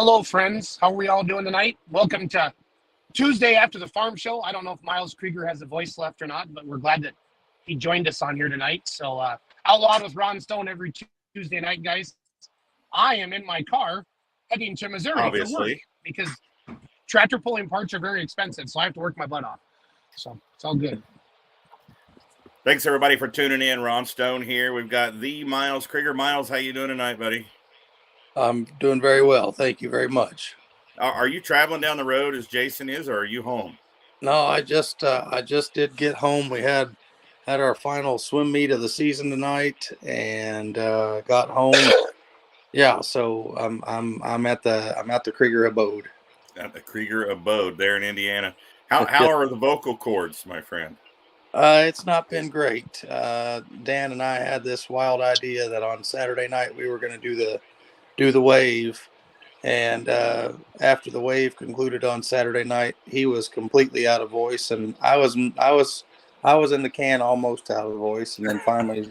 Hello, friends. How are we all doing tonight? Welcome to Tuesday after the farm show. I don't know if Miles Krieger has a voice left or not, but we're glad that he joined us on here tonight. So, Outlawed with Ron Stone every Tuesday night, guys. I am in my car heading to Missouri for work because tractor pulling parts are very expensive, so I have to work my butt off. So it's all good. Thanks, everybody, for tuning in. Ron Stone here. We've got the Miles Krieger. Miles, how you doing tonight, buddy? I'm doing very well. Thank you very much. Are you traveling down the road as Jason is, or are you home? No, I just did get home. We had our final swim meet of the season tonight, and got home. Yeah, so I'm at the Krieger abode. At the Krieger abode there in Indiana. How are the vocal cords, my friend? It's not been great. Dan and I had this wild idea that on Saturday night we were going to do the wave, and after the wave concluded on Saturday night, he was completely out of voice, and I was in the can, almost out of voice, and then finally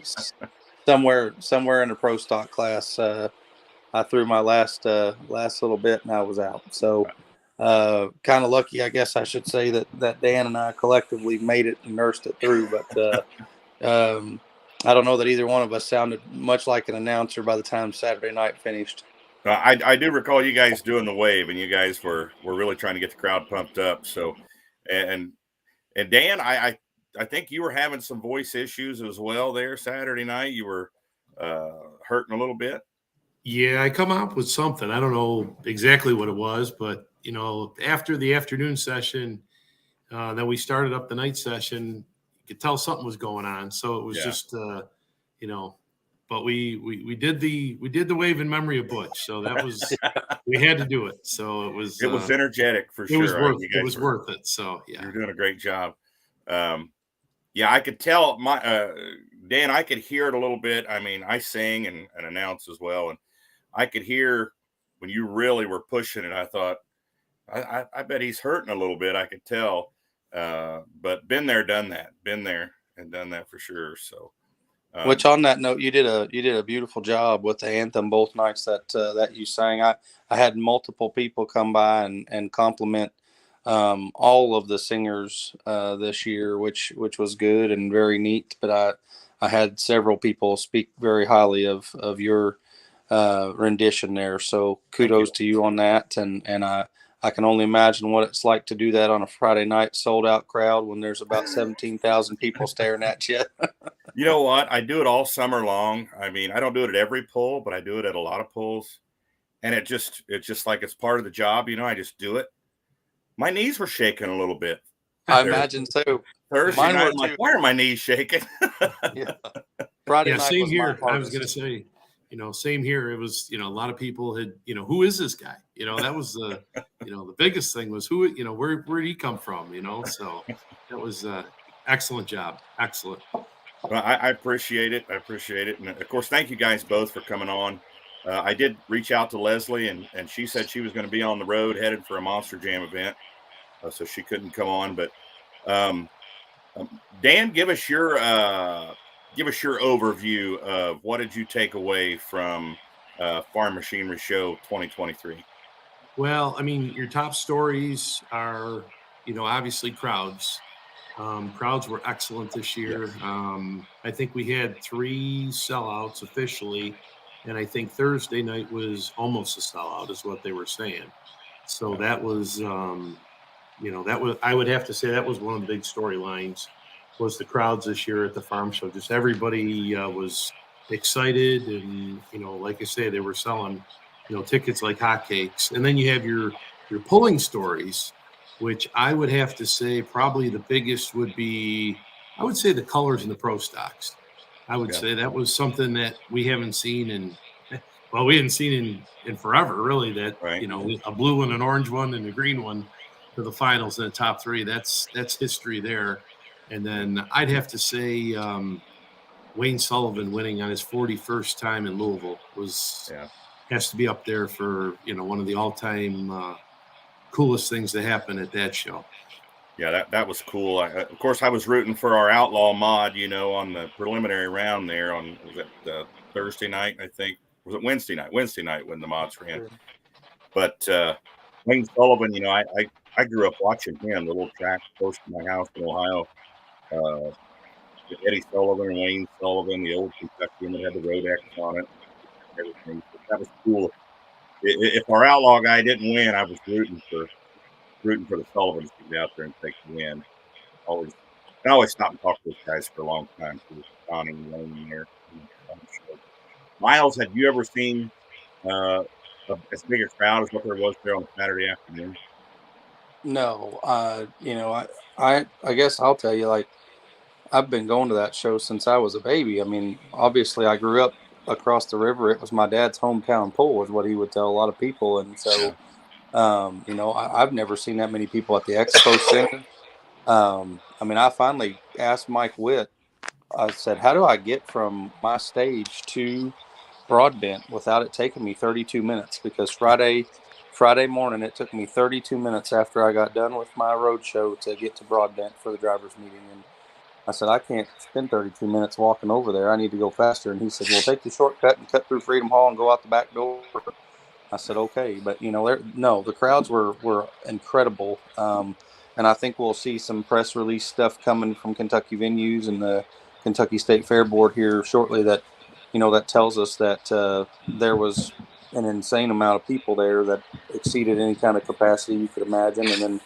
somewhere in the pro stock class, I threw my last little bit and I was out. So kind of lucky, I guess I should say, that Dan and I collectively made it and nursed it through. But I don't know that either one of us sounded much like an announcer by the time Saturday night finished. I do recall you guys doing the wave, and you guys were really trying to get the crowd pumped up. So, and Dan, I think you were having some voice issues as well there Saturday night. You were hurting a little bit. Yeah, I come up with something. I don't know exactly what it was, but after the afternoon session, then we started up the night session. You could tell something was going on. So it was just, but we did the wave in memory of Butch. So that was we had to do it. So it was energetic for sure. It was worth it. So yeah, you're doing a great job. I could tell Dan, I could hear it a little bit. I mean, I sing and announce as well, and I could hear when you really were pushing it. I thought, I bet he's hurting a little bit. I could tell, but been there, done that. Been there and done that for sure. So, which on that note, you did a beautiful job with the anthem both nights that you sang. I had multiple people come by and compliment all of the singers this year, which was good and very neat. But I had several people speak very highly of your rendition there. So kudos to you on that. And I can only imagine what it's like to do that on a Friday night sold out crowd when there's about 17,000 people staring at you. You know what? I do it all summer long. I mean, I don't do it at every pull, but I do it at a lot of pulls. And it's just like it's part of the job. I just do it. My knees were shaking a little bit. I imagine so. Thursday night, I'm like, why are my knees shaking? Yeah. Friday night same was here. my I was going to say, same here. It was, a lot of people had, who is this guy? That was the, the biggest thing was who, where did he come from? So that was excellent job. Excellent. Well, I appreciate it. I appreciate it. And of course, thank you guys both for coming on. I did reach out to Leslie, and she said she was going to be on the road headed for a Monster Jam event. So she couldn't come on, but Dan, give us your overview of what did you take away from Farm Machinery Show 2023? Well, I mean, your top stories are, obviously crowds. Crowds were excellent this year. Yes. I think we had 3 sellouts officially, and I think Thursday night was almost a sellout, is what they were saying. So that was, I would have to say that was one of the big storylines. Was the crowds this year at the farm show. Just everybody was excited, and like I say, they were selling tickets like hotcakes. And then you have your pulling stories, which I would have to say probably the biggest would be, I would say, the colors in the pro stocks. I would say that was something that we haven't seen in forever, really. That right. A blue one, an orange one, and a green one for the finals in the top 3. That's history there. And then I'd have to say Wayne Sullivan winning on his 41st time in Louisville has to be up there for one of the all-time coolest things to happen at that show. Yeah, that was cool. Of course, I was rooting for our Outlaw mod, on the preliminary round there on Thursday night, I think. Was it Wednesday night? Wednesday night when the mods ran. But Wayne Sullivan, I grew up watching him, the little track close to my house in Ohio. Eddie Sullivan and Wayne Sullivan, the old Kentuckian that had the Road X on it, and everything. So that was cool. If our outlaw guy didn't win, I was rooting for the Sullivans to get out there and take the win. I always stop and talk to those guys for a long time. So Donnie and Wayne there. Miles, have you ever seen as big a crowd as what there was there on Saturday afternoon? No, I guess I'll tell you, like, I've been going to that show since I was a baby. I mean, obviously, I grew up across the river. It was my dad's hometown pull, is what he would tell a lot of people. And so, I've never seen that many people at the Expo Center. I mean, I finally asked Mike Witt, I said, how do I get from my stage to Broadbent without it taking me 32 minutes? Because Friday morning, it took me 32 minutes after I got done with my road show to get to Broadbent for the drivers meeting. And I said, I can't spend 32 minutes walking over there. I need to go faster. And he said, well, take the shortcut and cut through Freedom Hall and go out the back door. I said, okay. But, the crowds were incredible. And I think we'll see some press release stuff coming from Kentucky venues and the Kentucky State Fair Board here shortly that tells us that there was an insane amount of people there that exceeded any kind of capacity you could imagine. And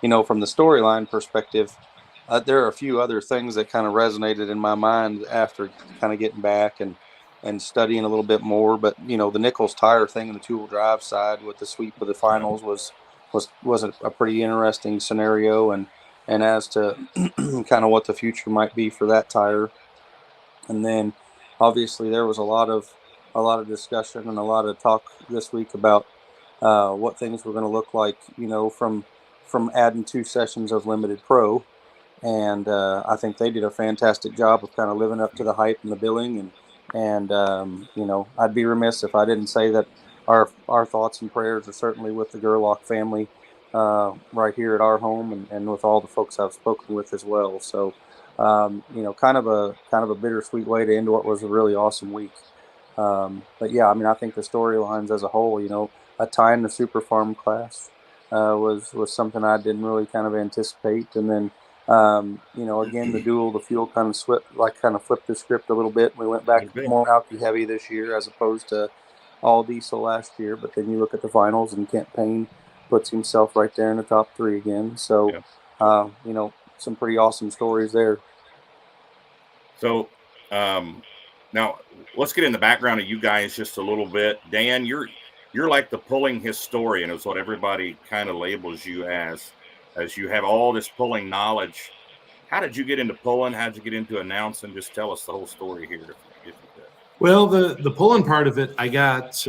then, from the storyline perspective, there are a few other things that kind of resonated in my mind after kind of getting back and studying a little bit more. But, the Nichols tire thing and the two-wheel drive side with the sweep of the finals was a pretty interesting scenario. And as to kind of what the future might be for that tire. And then obviously there was a lot of discussion and a lot of talk this week about what things were going to look like, from adding 2 sessions of Limited Pro. And I think they did a fantastic job of kind of living up to the hype and the billing. And I'd be remiss if I didn't say that our thoughts and prayers are certainly with the Gerlach family right here at our home and with all the folks I've spoken with as well. So, kind of a bittersweet way to end what was a really awesome week. But yeah, I mean, I think the storylines as a whole, a tie in the Super Farm class was something I didn't really kind of anticipate. And then, again, the fuel kind of flipped the script a little bit. We went back more alky heavy this year as opposed to all diesel last year. But then you look at the finals and Kent Payne puts himself right there in the top 3 again. So, some pretty awesome stories there. So, now let's get in the background of you guys just a little bit. Dan, you're like the pulling historian is what everybody kind of labels you as you have all this pulling knowledge. How did you get into pulling? How did you get into announcing? Just tell us the whole story here, if you could. Well, the pulling part of it, I got,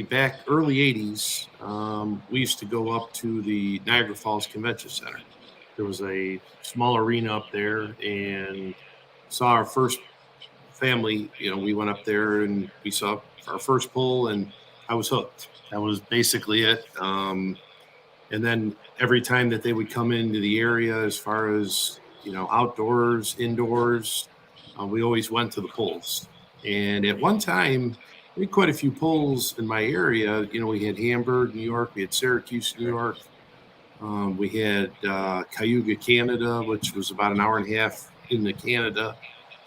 back early 80s. We used to go up to the Niagara Falls Convention Center. There was a small arena up there, and saw our first family. We went up there and we saw our first pull, and I was hooked. That was basically it. And then every time that they would come into the area, as far as, outdoors, indoors, we always went to the pulls. And at one time, we had quite a few pulls in my area. We had Hamburg, New York. We had Syracuse, New York. We had Cayuga, Canada, which was about an hour and a half into Canada.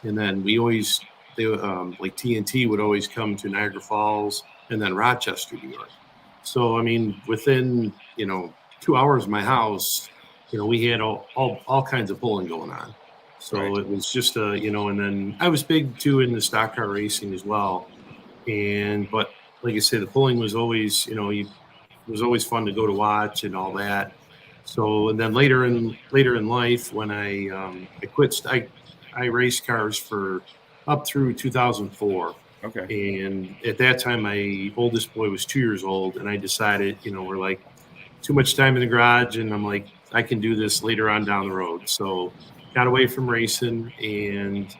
And then like TNT would always come to Niagara Falls and then Rochester, New York. So, I mean, within, 2 hours of my house, we had all kinds of pulling going on. So right. It was just, and then I was big too in the stock car racing as well. But like I said, the pulling was always, it was always fun to go to watch and all that. So, and then later in life, when I quit, I raced cars for up through 2004. Okay. And at that time, my oldest boy was 2 years old, and I decided, we're like too much time in the garage, and I'm like, I can do this later on down the road. So got away from racing, and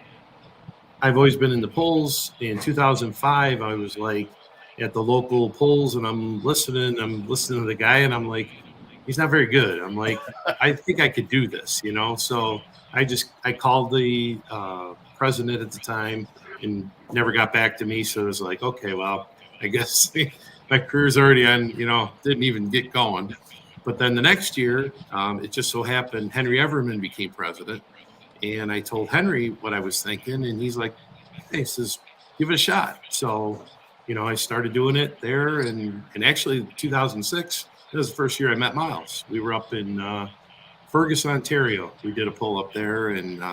I've always been in the pulls. In 2005, I was like at the local pulls, and I'm listening to the guy, and I'm like, he's not very good. I'm like, I think I could do this, So I called the president at the time and never got back to me. So it was like, okay, well, I guess my career's already on, didn't even get going. But then the next year, it just so happened Henry Everman became president. And I told Henry what I was thinking. And he's like, hey, he says, give it a shot. So, I started doing it there. And actually, 2006, that was the first year I met Miles. We were up in Fergus, Ontario. We did a pull up there. And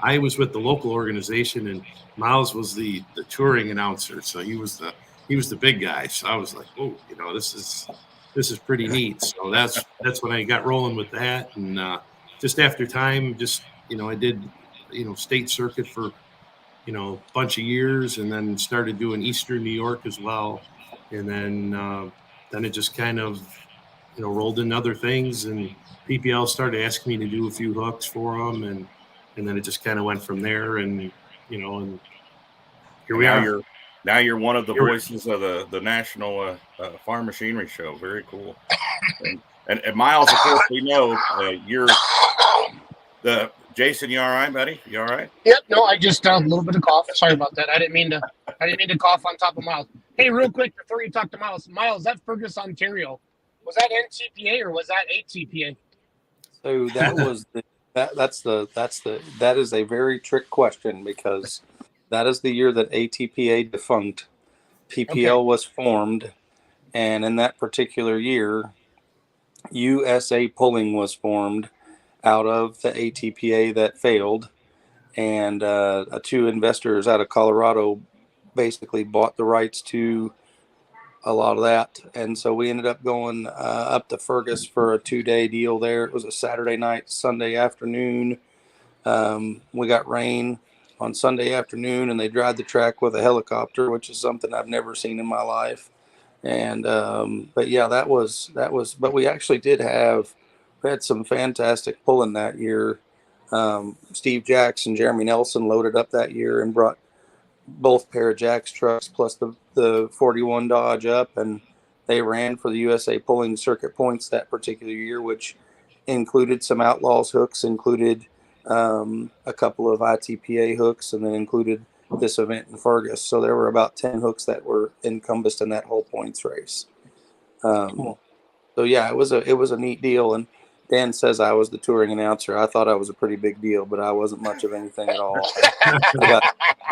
I was with the local organization. And Miles was the touring announcer. So he was the big guy. So I was like, oh, this is pretty neat. So that's when I got rolling with that. And just after time, I did, state circuit for, a bunch of years, and then started doing Eastern New York as well. And then it just kind of, rolled in other things, and PPL started asking me to do a few hooks for them. And then it just kind of went from there. And here we are. Now you're one of the voices of the National Farm Machinery Show. Very cool. And Miles, of course, we know you're the Jason. You all right, buddy? You all right? Yep. No, I just a little bit of cough. Sorry about that. I didn't mean to cough on top of Miles. Hey, real quick before you talk to Miles. Miles, that Fergus, Ontario, was that NTPA or was that ATPA? So that was that is a very trick question, because that is the year that ATPA defunct. PPL was formed, and in that particular year, USA Pulling was formed out of the ATPA that failed, and two investors out of Colorado basically bought the rights to a lot of that, and so we ended up going up to Fergus for a 2-day deal there. It was a Saturday night, Sunday afternoon. We got rain on Sunday afternoon, and they dried the track with a helicopter, which is something I've never seen in my life. And but yeah, that was. But we actually had some fantastic pulling that year. Steve Jacks and Jeremy Nelson loaded up that year and brought both pair of Jacks trucks plus the 41 Dodge up, and they ran for the USA Pulling Circuit points that particular year, which included some Outlaws hooks, included a couple of ITPA hooks, and then included this event in Fergus. So there were about 10 hooks that were encompassed in that whole points race. So yeah, it was a neat deal. And Dan says I was the touring announcer. I thought I was a pretty big deal, but I wasn't much of anything at all.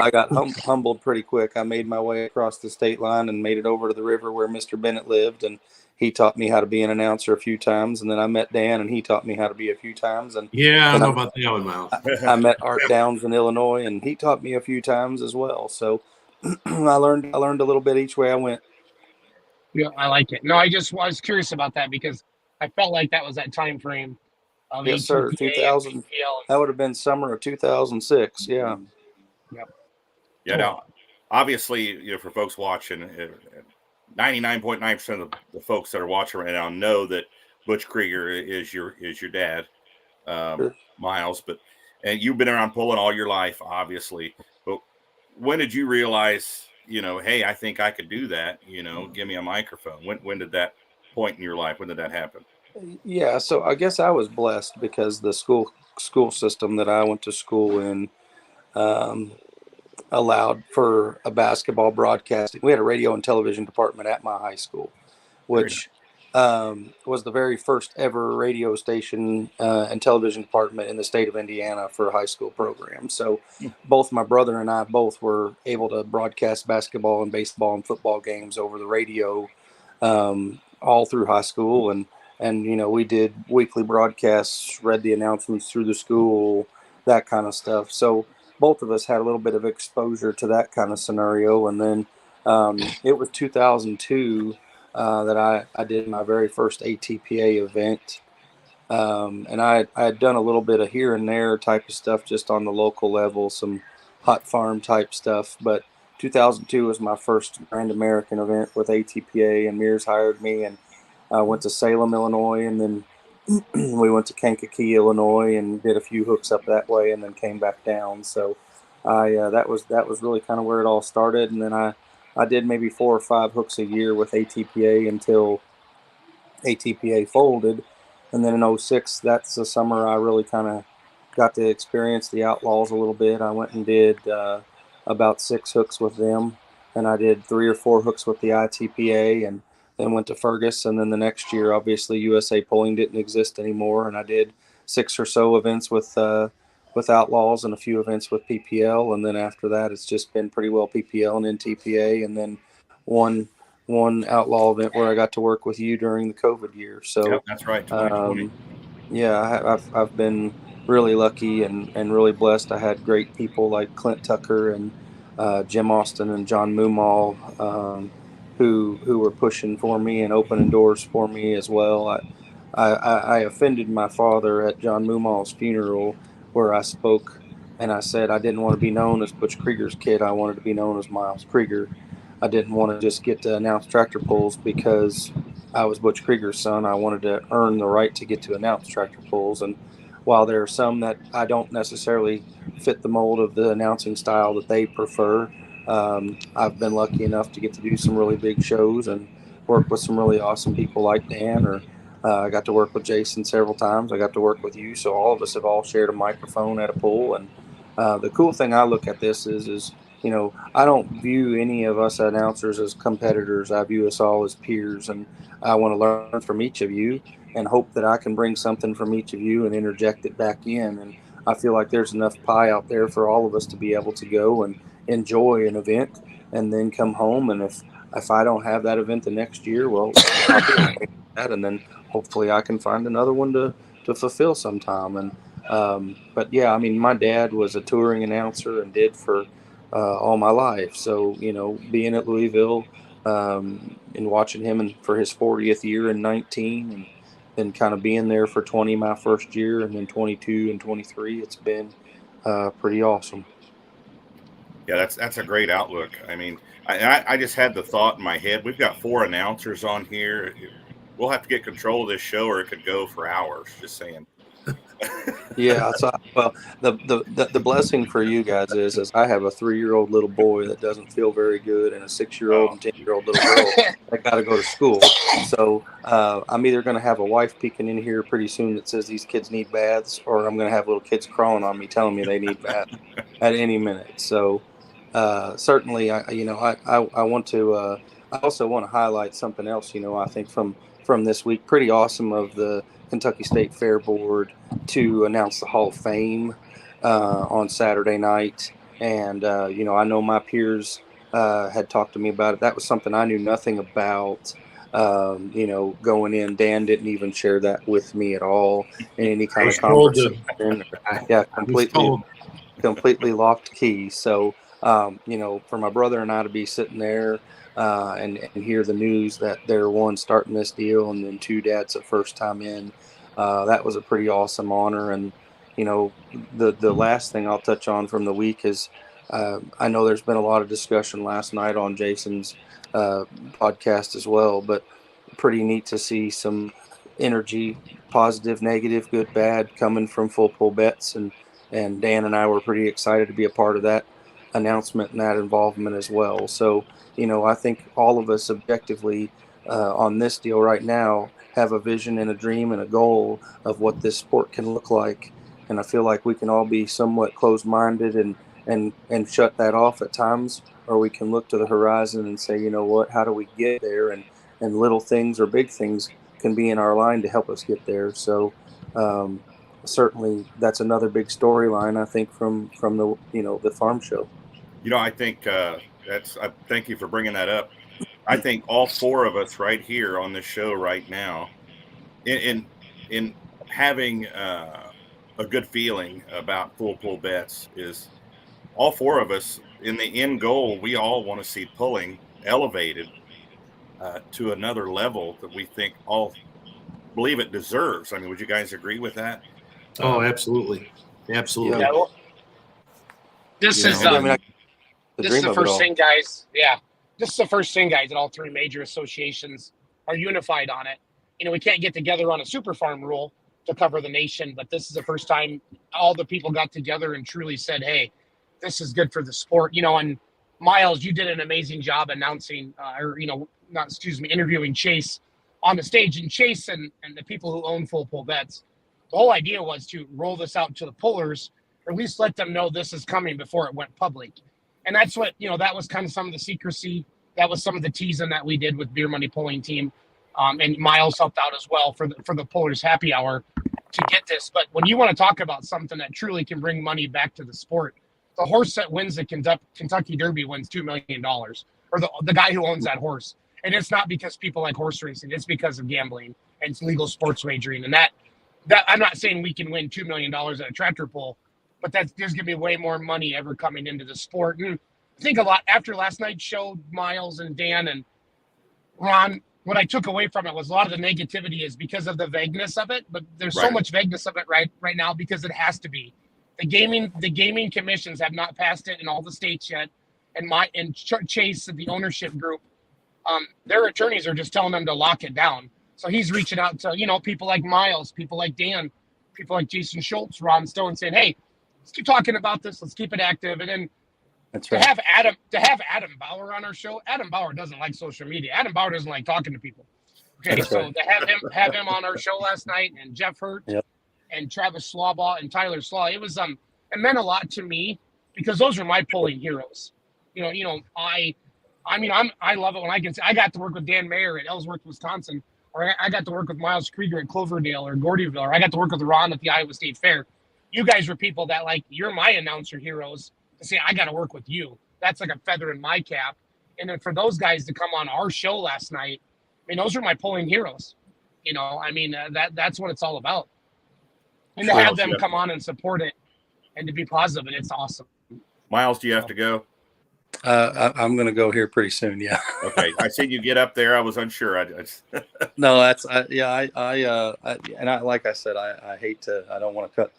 I got humbled pretty quick. I made my way across the state line and made it over to the river where Mr. Bennett lived, and he taught me how to be an announcer a few times. And then I met Dan, and he taught me how to be a few times. And yeah, I know about that one, Miles. I met Art Downs in Illinois, and he taught me a few times as well. So I learned a little bit each way I went. Yeah, I like it. No, I was curious about that because I felt like that was that time frame of yes, sir. 2000. That would have been summer of 2006. Yeah. Yep. Yeah. Now, obviously, for folks watching, 99.9% of the folks that are watching right now know that Butch Krieger is your dad, Sure. Miles. And you've been around pulling all your life, obviously. But when did you realize, hey, I think I could do that? Give me a microphone. When did that point in your life? When did that happen? Yeah, so I guess I was blessed because the school system that I went to school in allowed for a basketball broadcasting. We had a radio and television department at my high school, which was the very first ever radio station and television department in the state of Indiana for a high school program. So both my brother and I both were able to broadcast basketball and baseball and football games over the radio all through high school. And we did weekly broadcasts, read the announcements through the school, that kind of stuff. So both of us had a little bit of exposure to that kind of scenario. And then it was 2002 that I did my very first ATPA event. And I had done a little bit of here and there type of stuff just on the local level, some hot farm type stuff. But 2002 was my first Grand American event with ATPA, and Mears hired me, and I went to Salem, Illinois, and then we went to Kankakee, Illinois, and did a few hooks up that way, and then came back down. So that was really kind of where it all started. And then I did maybe 4 or 5 hooks a year with ATPA until ATPA folded. And then in 2006, that's the summer I really kind of got to experience the Outlaws a little bit. I went and did about 6 hooks with them, and I did 3 or 4 hooks with the ITPA, and then went to Fergus, and then the next year, obviously, USA Pulling didn't exist anymore, and I did 6 or so events with Outlaws and a few events with PPL, and then after that, it's just been pretty well PPL and NTPA, and then one Outlaw event where I got to work with you during the COVID year. So Yep, that's right, 2020. yeah, I've been really lucky and really blessed. I had great people like Clint Tucker and Jim Austin and John Moomaw, who were pushing for me and opening doors for me as well. I offended my father at John Moomaw's funeral, where I spoke and I said I didn't want to be known as Butch Krieger's kid. I wanted to be known as Miles Krieger. I didn't want to just get to announce tractor pulls because I was Butch Krieger's son. I wanted to earn the right to get to announce tractor pulls. And while there are some that I don't necessarily fit the mold of the announcing style that they prefer, I've been lucky enough to get to do some really big shows and work with some really awesome people like Dan, or I got to work with Jason several times. I got to work with you. So all of us have all shared a microphone at a pool. And the cool thing I look at this is, I don't view any of us announcers as competitors. I view us all as peers, and I want to learn from each of you and hope that I can bring something from each of you and interject it back in. And I feel like there's enough pie out there for all of us to be able to go and enjoy an event and then come home. And if I don't have that event the next year, well, I'll be okay with that. And then hopefully I can find another one to fulfill sometime. And but yeah, I mean, my dad was a touring announcer and did for all my life. So, being at Louisville and watching him for his 40th year in 19, and then kind of being there for 20 my first year, and then 22 and 23, it's been pretty awesome. Yeah, that's a great outlook. I mean, I just had the thought in my head. We've got 4 announcers on here. We'll have to get control of this show, or it could go for hours. Just saying. Yeah, so well, the blessing for you guys is I have a 3-year-old little boy that doesn't feel very good, and a 6-year-old and 10-year-old little girl that got to go to school. So I'm either going to have a wife peeking in here pretty soon that says these kids need baths, or I'm going to have little kids crawling on me telling me they need baths at any minute. So certainly, I want to. I also want to highlight something else. I think from this week, pretty awesome of the Kentucky State Fair Board to announce the Hall of Fame on Saturday night. And, I know my peers had talked to me about it. That was something I knew nothing about, going in. Dan didn't even share that with me at all in any kind of conversation. Yeah, completely locked key. So, for my brother and I to be sitting there and hear the news that they're one starting this deal, and then 2 dad's the first time in, that was a pretty awesome honor. And the last thing I'll touch on from the week is I know there's been a lot of discussion last night on Jason's podcast as well, but pretty neat to see some energy, positive, negative, good, bad, coming from Full Pull Bets, and Dan and I were pretty excited to be a part of that announcement and that involvement as well. So, I think all of us objectively on this deal right now have a vision and a dream and a goal of what this sport can look like. And I feel like we can all be somewhat closed-minded and shut that off at times, or we can look to the horizon and say, what, how do we get there? And little things or big things can be in our line to help us get there. So certainly that's another big storyline, I think, from the, the farm show. I think thank you for bringing that up. I think all 4 of us right here on this show right now, in having a good feeling about Full Pull Bets, is all 4 of us in the end goal. We all want to see pulling elevated to another level that we think all believe it deserves. I mean, would you guys agree with that? Oh, absolutely. Absolutely. Yeah, well, this is the first thing, guys. Yeah, this is the first thing, guys, that all 3 major associations are unified on it. We can't get together on a super farm rule to cover the nation, but this is the first time all the people got together and truly said, hey, this is good for the sport. And Miles, you did an amazing job announcing interviewing Chase on the stage. And Chase and the people who own Full Pull Bets, the whole idea was to roll this out to the pullers, or at least let them know this is coming before it went public. And that's what, that was kind of some of the secrecy that was some of the teasing that we did with Beer Money Pulling Team. And Miles helped out as well for the Pullers Happy Hour to get this. But when you want to talk about something that truly can bring money back to the sport, the horse that wins the Kentucky Derby wins $2 million, or the guy who owns that horse. And it's not because people like horse racing. It's because of gambling and it's legal sports wagering. And that I'm not saying we can win $2 million at a tractor pull, but there's going to be way more money ever coming into the sport. And I think a lot after last night's show, Miles and Dan and Ron, what I took away from it was a lot of the negativity is because of the vagueness of it, but there's so much vagueness of it right now because it has to be. The gaming commissions have not passed it in all the states yet, and Chase, the ownership group, their attorneys are just telling them to lock it down. So he's reaching out to people like Miles, people like Dan, people like Jason Schultz, Ron Stone, saying, "Hey, let's keep talking about this. Let's keep it active." And then That's right. to have Adam Bauer on our show. Adam Bauer doesn't like social media. Adam Bauer doesn't like talking to people. Okay, That's so right. to have him on our show last night, and Jeff Hurt, Yep. and Travis Slawbaugh and Tyler Slaw, it meant a lot to me because those are my pulling heroes. I love it when I can say I got to work with Dan Mayer at Ellsworth, Wisconsin, or I got to work with Miles Krieger at Cloverdale or Gordyville, or I got to work with Ron at the Iowa State Fair. You guys were people that you're my announcer heroes. To say I got to work with you, that's like a feather in my cap. And then for those guys to come on our show last night, those are my pulling heroes. That's what it's all about. And to have them come on and support it and to be positive, and it's awesome. Miles, do you have to go? I'm going to go here pretty soon. Yeah. Okay. I seen you get up there. I was unsure. No, like I said, I hate to. I don't want to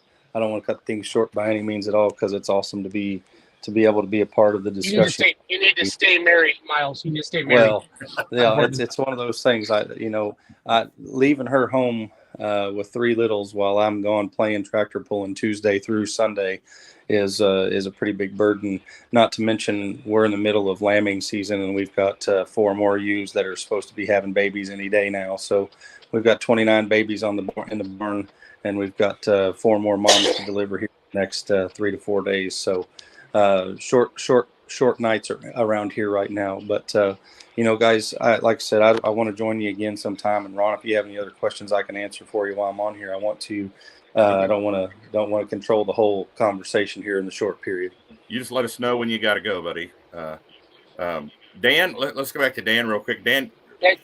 cut things short by any means at all, because it's awesome to be able to be a part of the discussion. You need to stay married, Miles. You need to stay married. Well, yeah, it's one of those things. Leaving her home with 3 littles while I'm gone playing tractor pulling Tuesday through Sunday is a pretty big burden. Not to mention we're in the middle of lambing season, and we've got 4 more ewes that are supposed to be having babies any day now. So we've got 29 babies in the barn, and we've got 4 more moms to deliver here in the next 3 to 4 days. So short nights around here right now. But guys, like I said, I want to join you again sometime. And Ron, if you have any other questions I can answer for you while I'm on here, I want to. I don't want to control the whole conversation here in the short period. You just let us know when you got to go, buddy. Dan, let's go back to Dan real quick. Dan,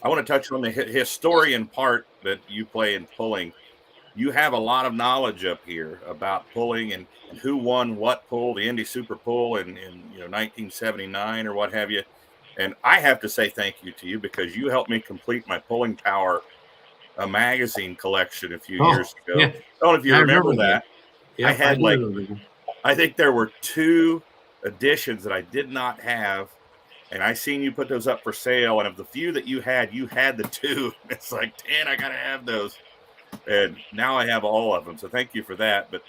I want to touch on the historian part that you play in pulling. You have a lot of knowledge up here about pulling and who won what pull, the Indy Super Pull in 1979 or what have you. And I have to say thank you to you, because you helped me complete my Pulling Power magazine collection a few years ago. Yeah. I don't know if you remember that. Yeah, I had I think there were 2 editions that I did not have, and I seen you put those up for sale. And of the few that you had the 2. It's like, Dan, I got to have those. And now I have all of them. So thank you for that. But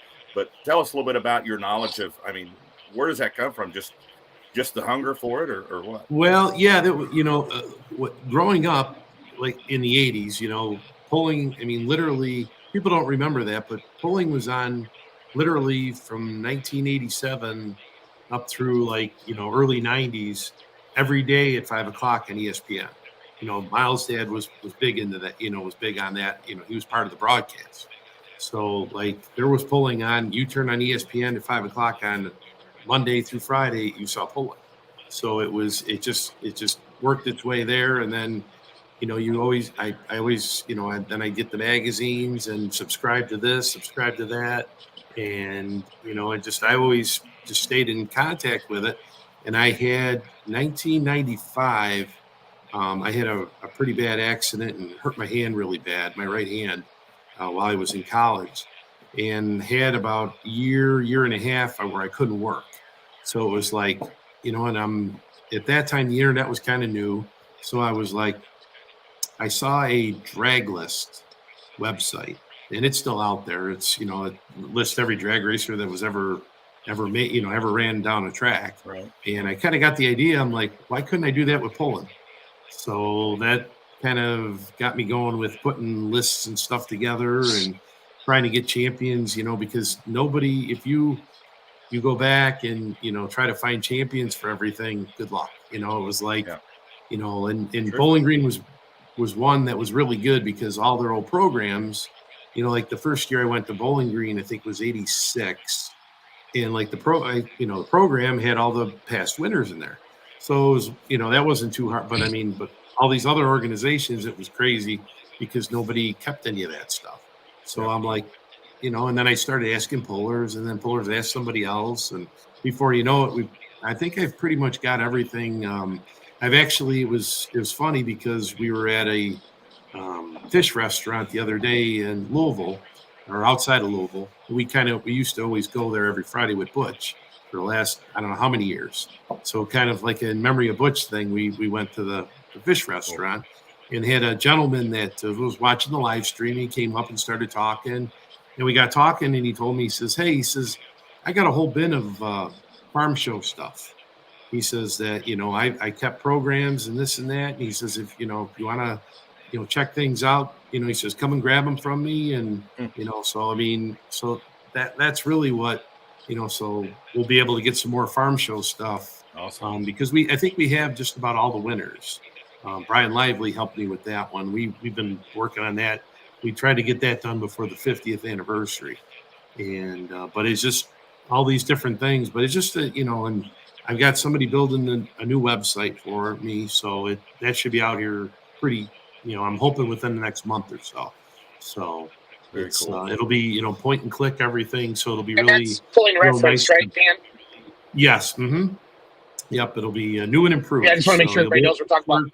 tell us a little bit about your knowledge of, where does that come from? Just the hunger for it, or what? Well, yeah, growing up, like in the 80s, pulling, literally, people don't remember that, but pulling was on literally from 1987 up through early 90s, every day at 5 o'clock on ESPN. Miles' dad was big into that, was big on that. He was part of the broadcast. So there was pulling on, you turn on ESPN at 5 o'clock on Monday through Friday, you saw pulling. So it just worked its way there. And then, I always, then I get the magazines and subscribe to this, subscribe to that. And, I always just stayed in contact with it. And I had 1995, I had a pretty bad accident and hurt my hand really bad, my right hand, while I was in college, and had about a year and a half where I couldn't work. So it was and at that time, the internet was kind of new. So I was I saw a drag list website, and it's still out there. It's, it lists every drag racer that was ever made, ever ran down a track. Right. And I kind of got the idea. I'm like, why couldn't I do that with pulling? So that kind of got me going with putting lists and stuff together and trying to get champions, because nobody, if you go back and, try to find champions for everything, good luck. It was And Sure. Bowling Green was one that was really good because all their old programs, like the first year I went to Bowling Green, I think was 86. And like the program had all the past winners in there. So it was, that wasn't too hard, but all these other organizations, it was crazy because nobody kept any of that stuff. So Yeah. I'm like, and then I started asking pullers, and then pullers asked somebody else. And before you know it, I think I've pretty much got everything. It was funny because we were at a fish restaurant the other day in Louisville, or outside of Louisville. We used to always go there every Friday with Butch for the last, I don't know how many years. So kind of like in memory of Butch thing, we went to the fish restaurant and had a gentleman that was watching the live stream. He came up and started talking, and we got talking, and he told me, he says, "Hey," he says, "I got a whole bin of farm show stuff." He says that, I kept programs and this and that. And he says, if you want to, check things out, he says, come and grab them from me. And, so that's really what, so we'll be able to get some more farm show stuff. Awesome. Because I think we have just about all the winners. Brian Lively helped me with that one. We've been working on that. We tried to get that done before the 50th anniversary. And, but it's just all these different things, but it's just, and I've got somebody building a new website for me. So that should be out here pretty, I'm hoping within the next month or so. So Very cool. It'll be, point and click everything. So it'll be And really that's pulling reference, nice right, Dan? Yes. Mm-hmm. Yep. It'll be new and improved. Yeah, I just want to make sure everybody knows we're talking about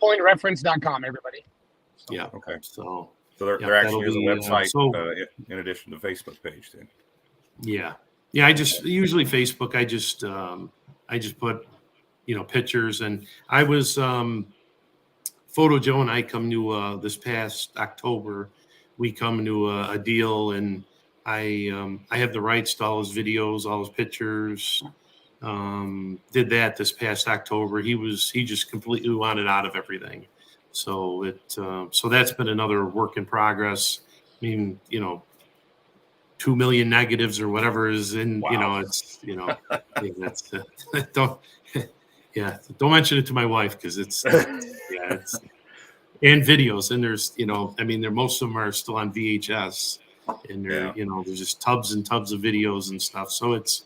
pullingreference.com, everybody. So, yeah. Okay. So there actually is a website in addition to the Facebook page then. Yeah. Yeah. I just usually Facebook, I just put, pictures, and I was, Photo Joe and I come to this past October, we come to a deal, and I have the rights to all his videos, all his pictures. Did that this past October. He just completely wanted out of everything. So so that's been another work in progress. I mean, 2 million negatives or whatever is in, Wow. it's, that's don't mention it to my wife, because it's and videos, and there's, most of them are still on VHS, and they're, there's just tubs and tubs of videos and stuff. So it's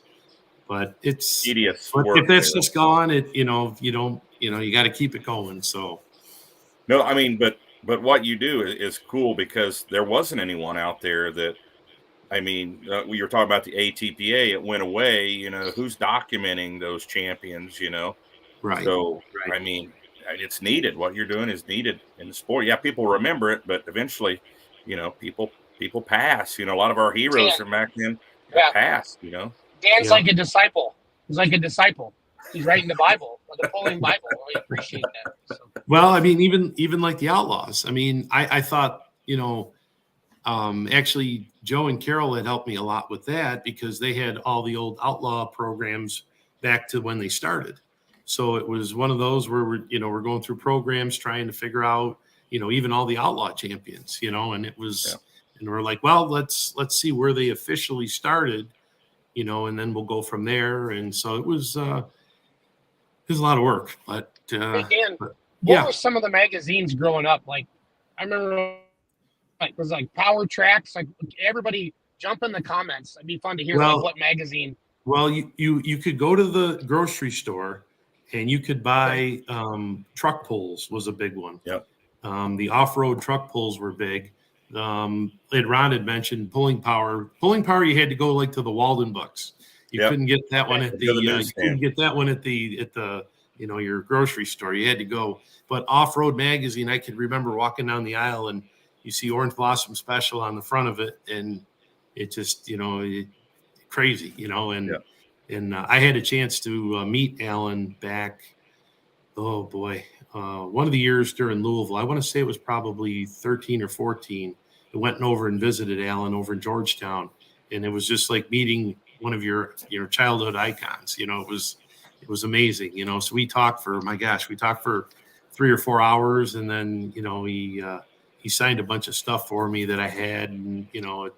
Tedious but work if that's there. just gone, you don't, you got to keep it going. So No, but what you do is cool, because there wasn't anyone out there that, we were talking about the ATPA, it went away, who's documenting those champions, right. So, Right. it's needed. What you're doing is needed in the sport. Yeah, people remember it, but eventually, people pass. A lot of our heroes from back then have passed, Dan's like a disciple. He's like a disciple. He's writing the Bible, the Pulling Bible. We appreciate that. So. Well, even like the Outlaws. I thought, actually, Joe and Carol had helped me a lot with that, because they had all the old outlaw programs back to when they started. So it was one of those where we're going through programs trying to figure out, even all the outlaw champions, and it was, and we're like, well, let's see where they officially started, and then we'll go from there. And so it was a lot of work, but hey, Dan, what were some of the magazines growing up? Like, I remember, it was like Power Tracks. Like, everybody jump in the comments. It'd be fun to hear what magazine. Well, you could go to the grocery store, and you could buy truck pulls was a big one. Yep. The off-road truck pulls were big. Ron had mentioned Pulling Power. Pulling Power, you had to go like to the Walden Books. You couldn't get that one at the your grocery store. You had to go. But Off-Road Magazine, I could remember walking down the aisle, and you see Orange Blossom Special on the front of it, and it just crazy, and I had a chance to meet Alan back. Oh boy, one of the years during Louisville. I want to say it was probably 13 or 14. I went over and visited Alan over in Georgetown, and it was just like meeting one of your childhood icons. It was amazing. So we talked for 3 or 4 hours, and then he signed a bunch of stuff for me that I had, and I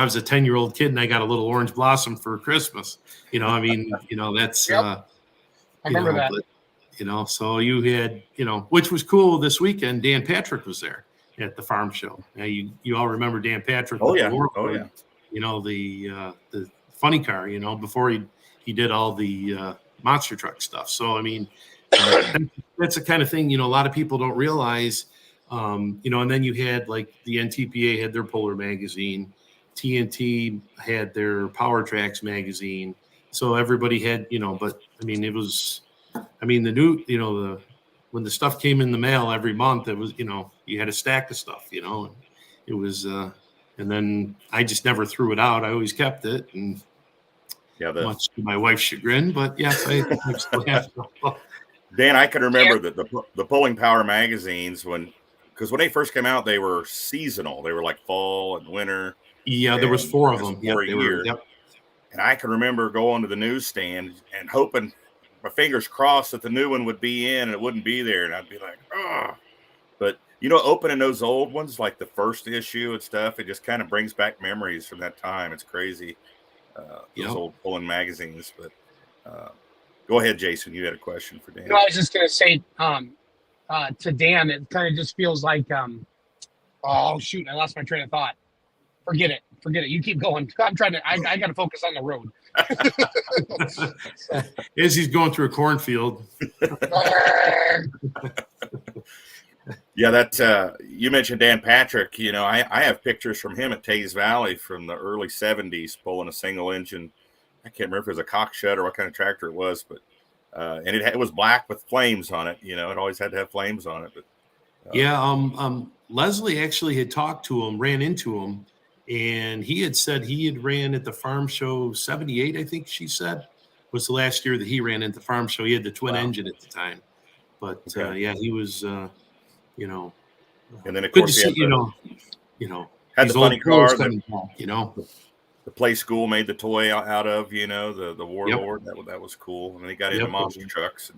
was a 10-year-old kid, and I got a little orange blossom for Christmas. That's I remember that. But, so you had, which was cool this weekend. Dan Patrick was there at the farm show. Now you all remember Dan Patrick. Oh, with yeah. The Warlord, Oh, yeah. The funny car, before he did all the monster truck stuff. So, I mean, that's the kind of thing, a lot of people don't realize, and then you had like the NTPA had their Polar magazine, TNT had their Power Tracks magazine. So everybody had, but I mean, it was, the new, when the stuff came in the mail every month, it was, you had a stack of stuff, and it was, and then I just never threw it out. I always kept it, and much to my wife's chagrin, but yes, I still have it. Dan, I can remember that the Pulling Power magazines because when they first came out, they were seasonal. They were like fall and winter. Yeah, there was 4 of them. Yeah, they were. Yep. And I can remember going to the newsstand and hoping, my fingers crossed, that the new one would be in and it wouldn't be there, and I'd be like, oh. But opening those old ones, like the first issue and stuff, it just kind of brings back memories from that time. It's crazy, those old Pulling magazines. But go ahead, Jason. You had a question for Dan. No, I was just gonna say to Dan, it kind of just feels like oh shoot, I lost my train of thought. Forget it. You keep going. I'm trying to. I got to focus on the road. As he's going through a cornfield. Yeah, that you mentioned Dan Patrick. I have pictures from him at Taze Valley from the early '70s pulling a single engine. I can't remember if it was a cock shed or what kind of tractor it was, but and it was black with flames on it. It always had to have flames on it. But Leslie actually had talked to him, ran into him, and he had said he had ran at the farm show '78. I think she said was the last year that he ran at the farm show. He had the twin engine at the time, but he was. And then of course had the funny car that, the play school made the toy out of, the Warlord. That was cool. And they got into monster trucks.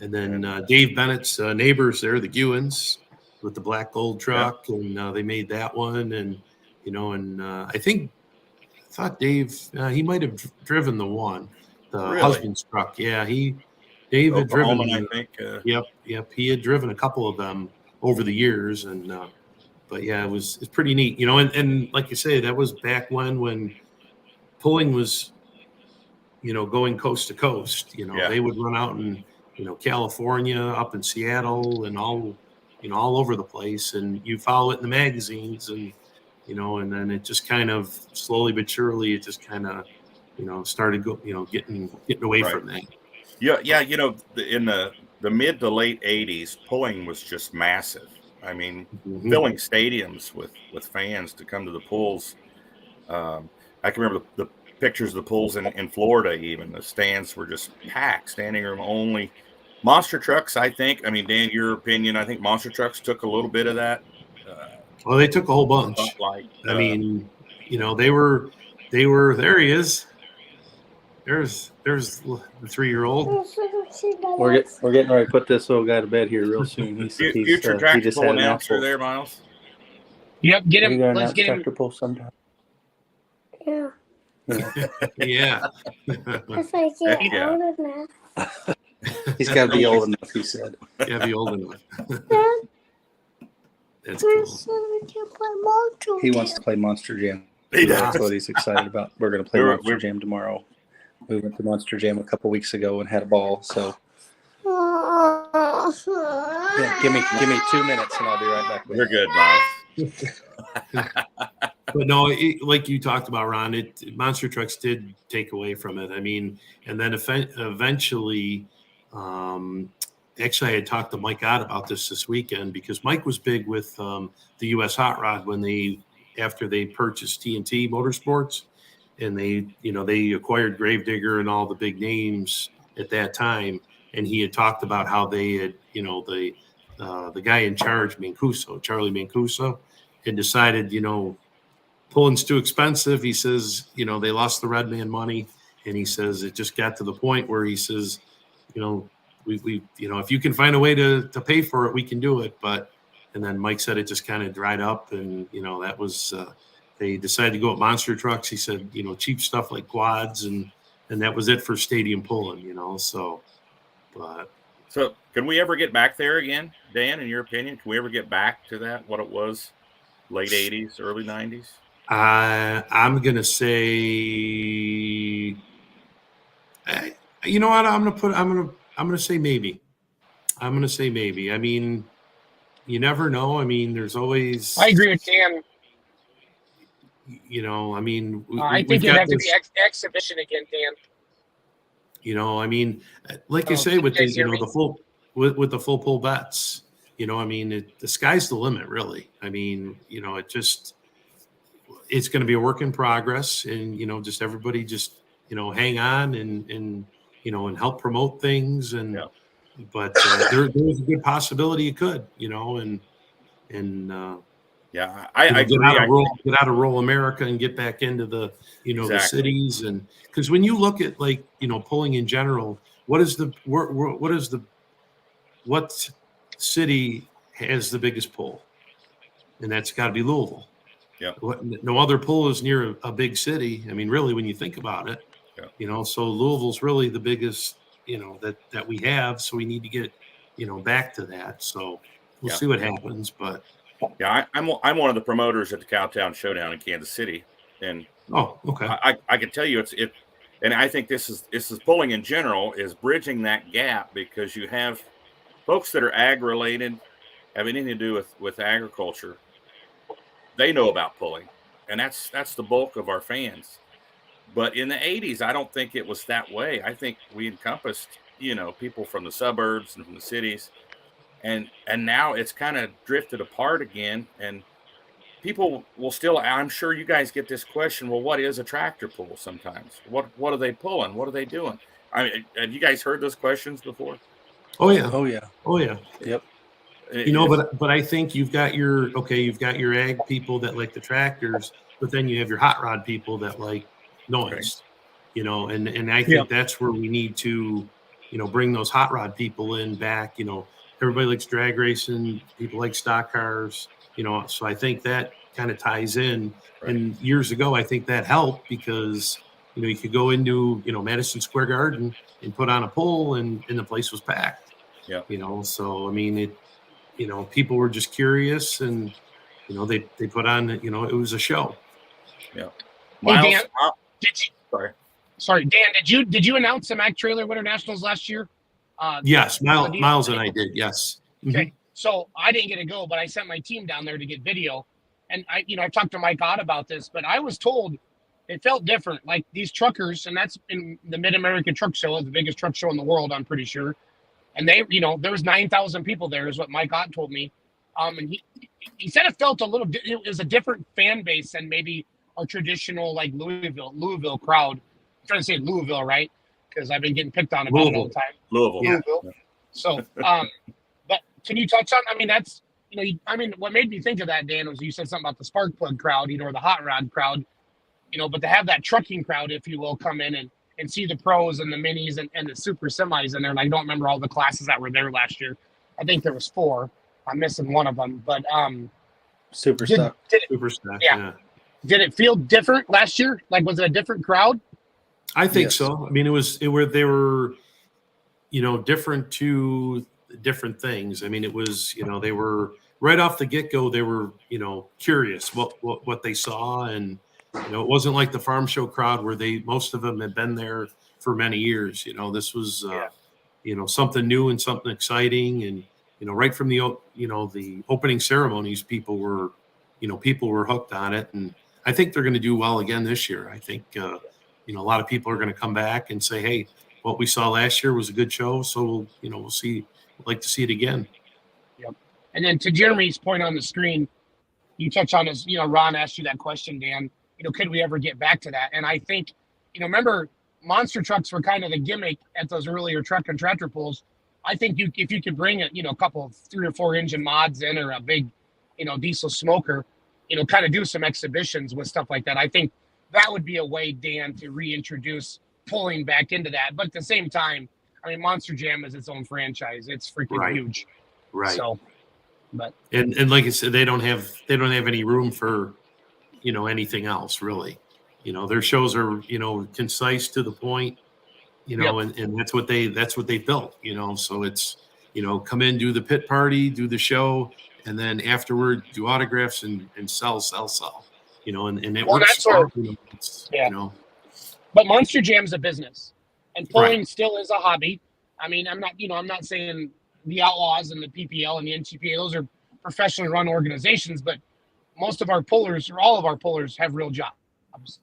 And then Dave Bennett's neighbors there, the Gewins, with the black gold truck, and they made that one. And I thought Dave he might have driven the one, the husband's truck. Yeah, Dave had driven. I think. Yep. He had driven a couple of them over the years, and but it's pretty neat, and like you say, that was back when pulling was, going coast to coast. They would run out in, California, up in Seattle, and all over the place, and you follow it in the magazines, and and then it just kind of slowly but surely, it just kind of, started getting away from that. Yeah. In the mid to late '80s, pulling was just massive. I mean, filling stadiums with fans to come to the pulls. I can remember the pictures of the pulls in Florida. Even the stands were just packed, standing room only. Monster trucks, I think. I mean, Dan, your opinion? I think monster trucks took a little bit of that. Well, they took a whole bunch. I mean, they were. There he is. There's the 3-year-old. We're getting ready to put this little guy to bed here real soon. Future tractor pull announcer there, Miles. Yep, get him. Let's get him. Tractor pull sometime. Yeah. Yeah. If I get old enough. He's got to be old enough, he said. Got to be old enough. That's cool. He wants to play Monster Jam. He does. That's what he's excited about. We're going to play Monster Jam tomorrow. We went to Monster Jam a couple weeks ago and had a ball. So yeah, give me 2 minutes and I'll be right back with You're good, Miles. But no, like you talked about, Ron, monster trucks did take away from it. I mean, and then eventually, actually, I had talked to Mike Ott about this weekend, because Mike was big with the U.S. Hot Rod after they purchased TNT Motorsports, and they acquired Gravedigger and all the big names at that time. And he had talked about how they had, the guy in charge, Charlie Mancuso, had decided, pulling's too expensive. He says, they lost the Red Man money. And he says, it just got to the point where he says, we if you can find a way to pay for it, we can do it. And then Mike said it just kind of dried up, and, that was, they decided to go with monster trucks. He said, cheap stuff like quads, and that was it for stadium pulling, so, But so can we ever get back there again, Dan, in your opinion? Can we ever get back to that, what it was, late 80s, early 90s? I'm going to say, you know what? I'm going to say maybe. I'm going to say maybe. I mean, you never know. I mean, there's always. I agree with Dan. You know, I mean, I think it'd have to be exhibition again, Dan. You know, I mean, like you say, with the the full with the full pull bets. You know, I mean, the sky's the limit, really. I mean, you know, it's going to be a work in progress, and just everybody just hang on and help promote things and. Yeah. But there's a good possibility it could, and yeah, I agree. Get out of rural America and get back into the Exactly. the cities, and because when you look at pulling in general, what city has the biggest pull? And that's got to be Louisville. Yeah. No other pull is near a big city. I mean, really, when you think about it, so Louisville's really the biggest. That we have, so we need to get back to that. So we'll see what happens. But I'm one of the promoters at the Cowtown Showdown in Kansas City, and okay, I can tell you and I think this is pulling in general is bridging that gap, because you have folks that are ag related, have anything to do with agriculture. They know about pulling, and that's the bulk of our fans. But in the 80s, I don't think it was that way. I think we encompassed, people from the suburbs and from the cities. And now it's kind of drifted apart again. And people will still, I'm sure you guys get this question, well, what is a tractor pull sometimes? What are they pulling? What are they doing? I mean, have you guys heard those questions before? Oh yeah. Yep. But I think you've got your ag people that like the tractors, but then you have your hot rod people that like noise, and I think that's where we need to, bring those hot rod people in back. Everybody likes drag racing, people like stock cars, so I think that kind of ties in. Right. And years ago, I think that helped because, you could go into, Madison Square Garden and put on a pole and the place was packed. Yeah. So, I mean, people were just curious and, they put on, it was a show. Yeah. Hey, Dan, Sorry, Dan, did you announce the Mack Trailer Winter Nationals last year? Yes, Miles and I did. Yes. Okay, so I didn't get to go, but I sent my team down there to get video, and I talked to Mike Ott about this, but I was told it felt different. Like these truckers, and that's in the Mid American Truck Show, the biggest truck show in the world, I'm pretty sure, and they, there was 9,000 people there, is what Mike Ott told me, and he said it felt it was a different fan base than maybe our traditional like Louisville crowd. I'm trying to say Louisville, right? Because I've been getting picked on about it all the time. Louisville. Yeah. So, but can you touch on? I mean, that's what made me think of that, Dan, was you said something about the spark plug crowd, or the hot rod crowd, but to have that trucking crowd, if you will, come in and see the pros and the minis and the super semis in there. And I don't remember all the classes that were there last year. I think there was 4. I'm missing one of them, but super stock. Super stock. Yeah. Did it feel different last year? Like, was it a different crowd? I think so. I mean, they were, different to different things. I mean, it was, they were right off the get-go, they were, curious what they saw. And, it wasn't like the farm show crowd where most of them had been there for many years. This was, something new and something exciting. And, right from the opening ceremonies, people were hooked on it. And I think they're going to do well again this year. I think, a lot of people are going to come back and say, hey, what we saw last year was a good show. So we'll see. We'd like to see it again. Yep. And then to Jeremy's point on the screen, you touch on this, Ron asked you that question, Dan, could we ever get back to that? And I think, remember monster trucks were kind of the gimmick at those earlier truck and tractor pulls. I think if you could bring a couple of 3 or 4 engine mods in, or a big, diesel smoker, kind of do some exhibitions with stuff like that. I think that would be a way, Dan, to reintroduce pulling back into that. But at the same time, I mean, Monster Jam is its own franchise. It's freaking huge. Right. So, but and like I said, they don't have any room for, anything else really. Their shows are, concise to the point. you know, and that's what they built, you know. So it's, you know, come in, do the pit party, do the show, and then afterward do autographs and sell, you know, and it works. That's where, you know, but Monster Jam's a business, and pulling right. still is a hobby. I mean, I'm not saying the Outlaws and the PPL and the NCPA, those are professionally run organizations, but most of our pullers, or all of our pullers, have real jobs.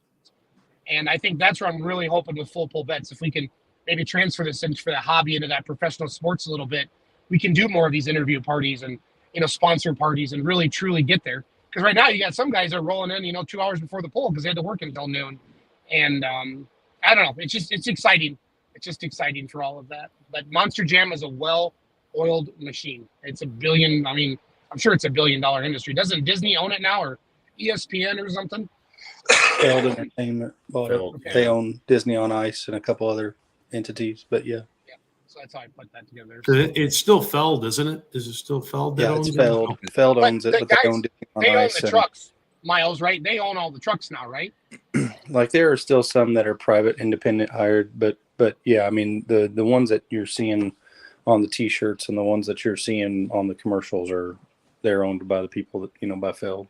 And I think that's where I'm really hoping with Full Pull Bets, if we can maybe transfer this into the hobby into that professional sports a little bit, we can do more of these interview parties and, you know, sponsor parties and really truly get there. Because right now you got some guys that are rolling in, you know, 2 hours before the pull because they had to work until noon. And I don't know. It's exciting. It's just exciting for all of that. But Monster Jam is a well-oiled machine. It's I'm sure it's $1 billion industry. Doesn't Disney own it now, or ESPN or something? Feld Entertainment. They own Disney on Ice and a couple other entities, but yeah. So that's how I put that together. So it's still Feld, isn't it? Is it still Feld? Yeah, it's Feld. Okay. Feld owns it, but they own Disney on they Ice. Own the trucks, Miles, right? They own all the trucks now, right? Like there are still some that are private, independent hired, but yeah, I mean the ones that you're seeing on the T-shirts and the ones that you're seeing on the commercials they're owned by the people that, you know, by Feld.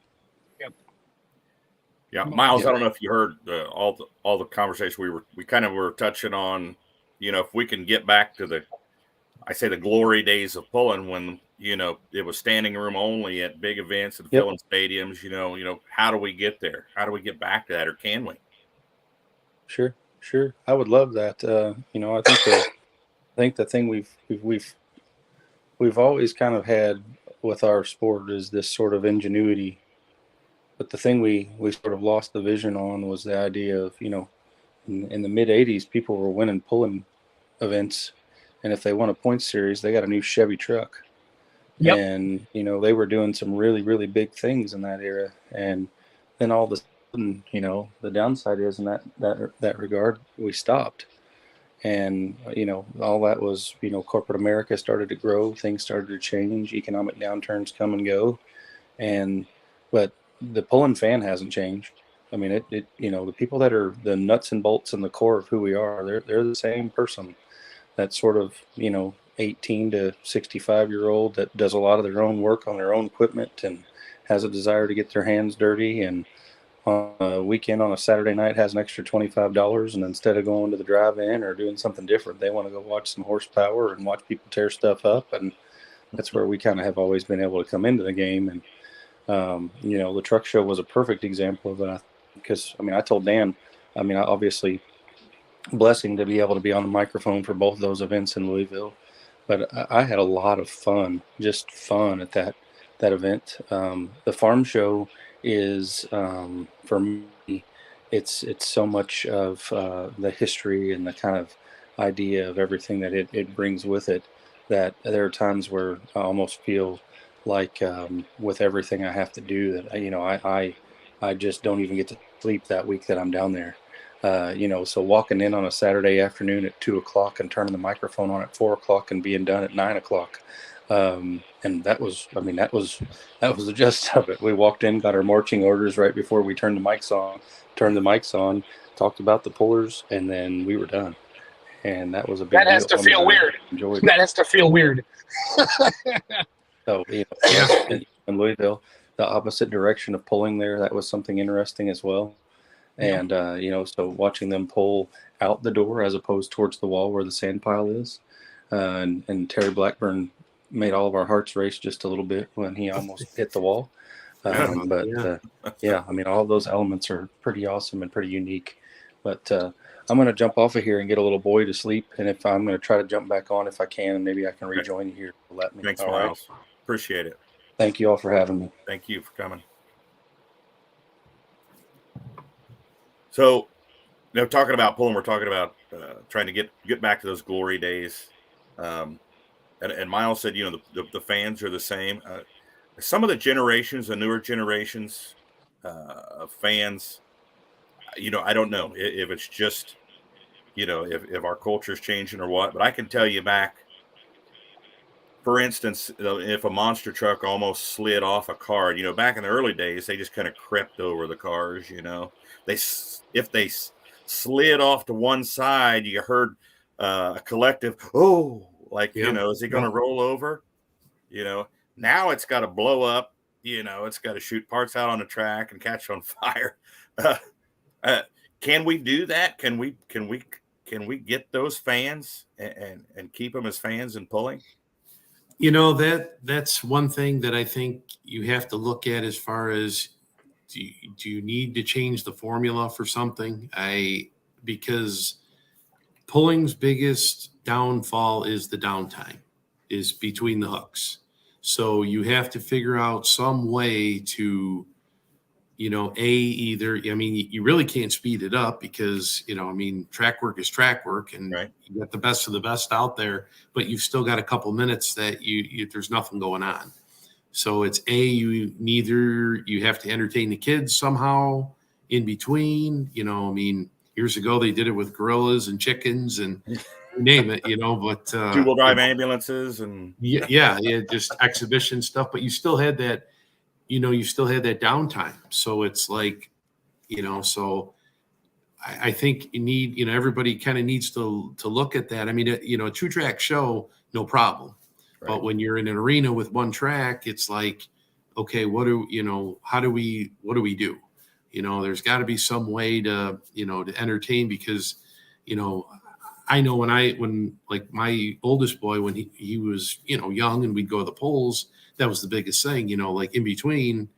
Yeah, Miles, I don't know if you heard all the conversation we kind of were touching on, you know, if we can get back to the glory days of pulling when, you know, it was standing room only at big events and filling stadiums, you know, how do we get there? How do we get back to that, or can we? Sure. I would love that. You know, I think the thing we've always kind of had with our sport is this sort of ingenuity. But the thing we sort of lost the vision on was the idea of, you know, in the mid 80s, people were winning pulling events. And if they won a point series, they got a new Chevy truck. Yep. And, you know, they were doing some really, really big things in that era. And then all of a sudden, you know, the downside is in that regard, we stopped. And, you know, all that was, you know, corporate America started to grow. Things started to change. Economic downturns come and go. But the pulling fan hasn't changed. I mean, it you know, the people that are the nuts and bolts and the core of who we are, they're the same person. That sort of, you know, 18 to 65-year-old that does a lot of their own work on their own equipment and has a desire to get their hands dirty, and on a weekend on a Saturday night has an extra $25, and instead of going to the drive-in or doing something different, they want to go watch some horsepower and watch people tear stuff up. And that's where we kind of have always been able to come into the game. And you know, the truck show was a perfect example of that, because I mean, I told Dan, I mean, obviously blessing to be able to be on the microphone for both of those events in Louisville, but I had a lot of fun, just fun at that event. The farm show is, for me, it's so much of the history and the kind of idea of everything that it brings with it, that there are times where I almost feel like with everything I have to do that, you know, I just don't even get to sleep that week that I'm down there. You know, so walking in on a Saturday afternoon at 2:00 and turning the microphone on at 4:00 and being done at 9:00. And that was the gist of it. We walked in, got our marching orders right before we turned the mics on, talked about the pullers, and then we were done. And that was a big deal. That has to feel weird. That has to feel weird. So, you know, in Louisville, the opposite direction of pulling there, that was something interesting as well. And, you know, so watching them pull out the door as opposed towards the wall where the sand pile is. And Terry Blackburn made all of our hearts race just a little bit when he almost hit the wall. Yeah, I mean, all of those elements are pretty awesome and pretty unique. But I'm going to jump off of here and get a little boy to sleep. And if I'm going to try to jump back on, if I can, and maybe I can rejoin you here. Let me. Thanks, Miles. Right. Appreciate it. Thank you all for having me. Thank you for coming. So, you know, talking about pulling, we're talking about trying to get back to those glory days. And Miles said, you know, the fans are the same. Some of the generations, the newer generations of fans, you know, I don't know if it's just, you know, if our culture is changing or what, but I can tell you back, for instance, if a monster truck almost slid off a car, you know, back in the early days, they just kind of crept over the cars, you know. If they slid off to one side, you heard a collective, oh, like, Yeah. is he going to roll over? Now it's got to blow up, it's got to shoot parts out on the track and catch on fire. Can we do that? Can we get those fans and keep them as fans and pulling? That's one thing that I think you have to look at as far as do you need to change the formula for something? Because pulling's biggest downfall is the downtime, is between the hooks. So you have to figure out some way to, either, you really can't speed it up because, track work is track work, and right. You got the best of the best out there, but you've still got a couple minutes that you there's nothing going on. So it's you have to entertain the kids somehow in between, years ago they did it with gorillas and chickens and name it, but two-wheel drive ambulances and yeah, just exhibition stuff, but you still had that downtime. So it's like, so I think you need, everybody kind of needs to look at that. I mean, a 2-track show, no problem. Right. But when you're in an arena with one track, it's like, okay, what do we do? There's got to be some way to entertain, because, I know when like my oldest boy, when he was, young and we'd go to the polls, that was the biggest thing, like in between,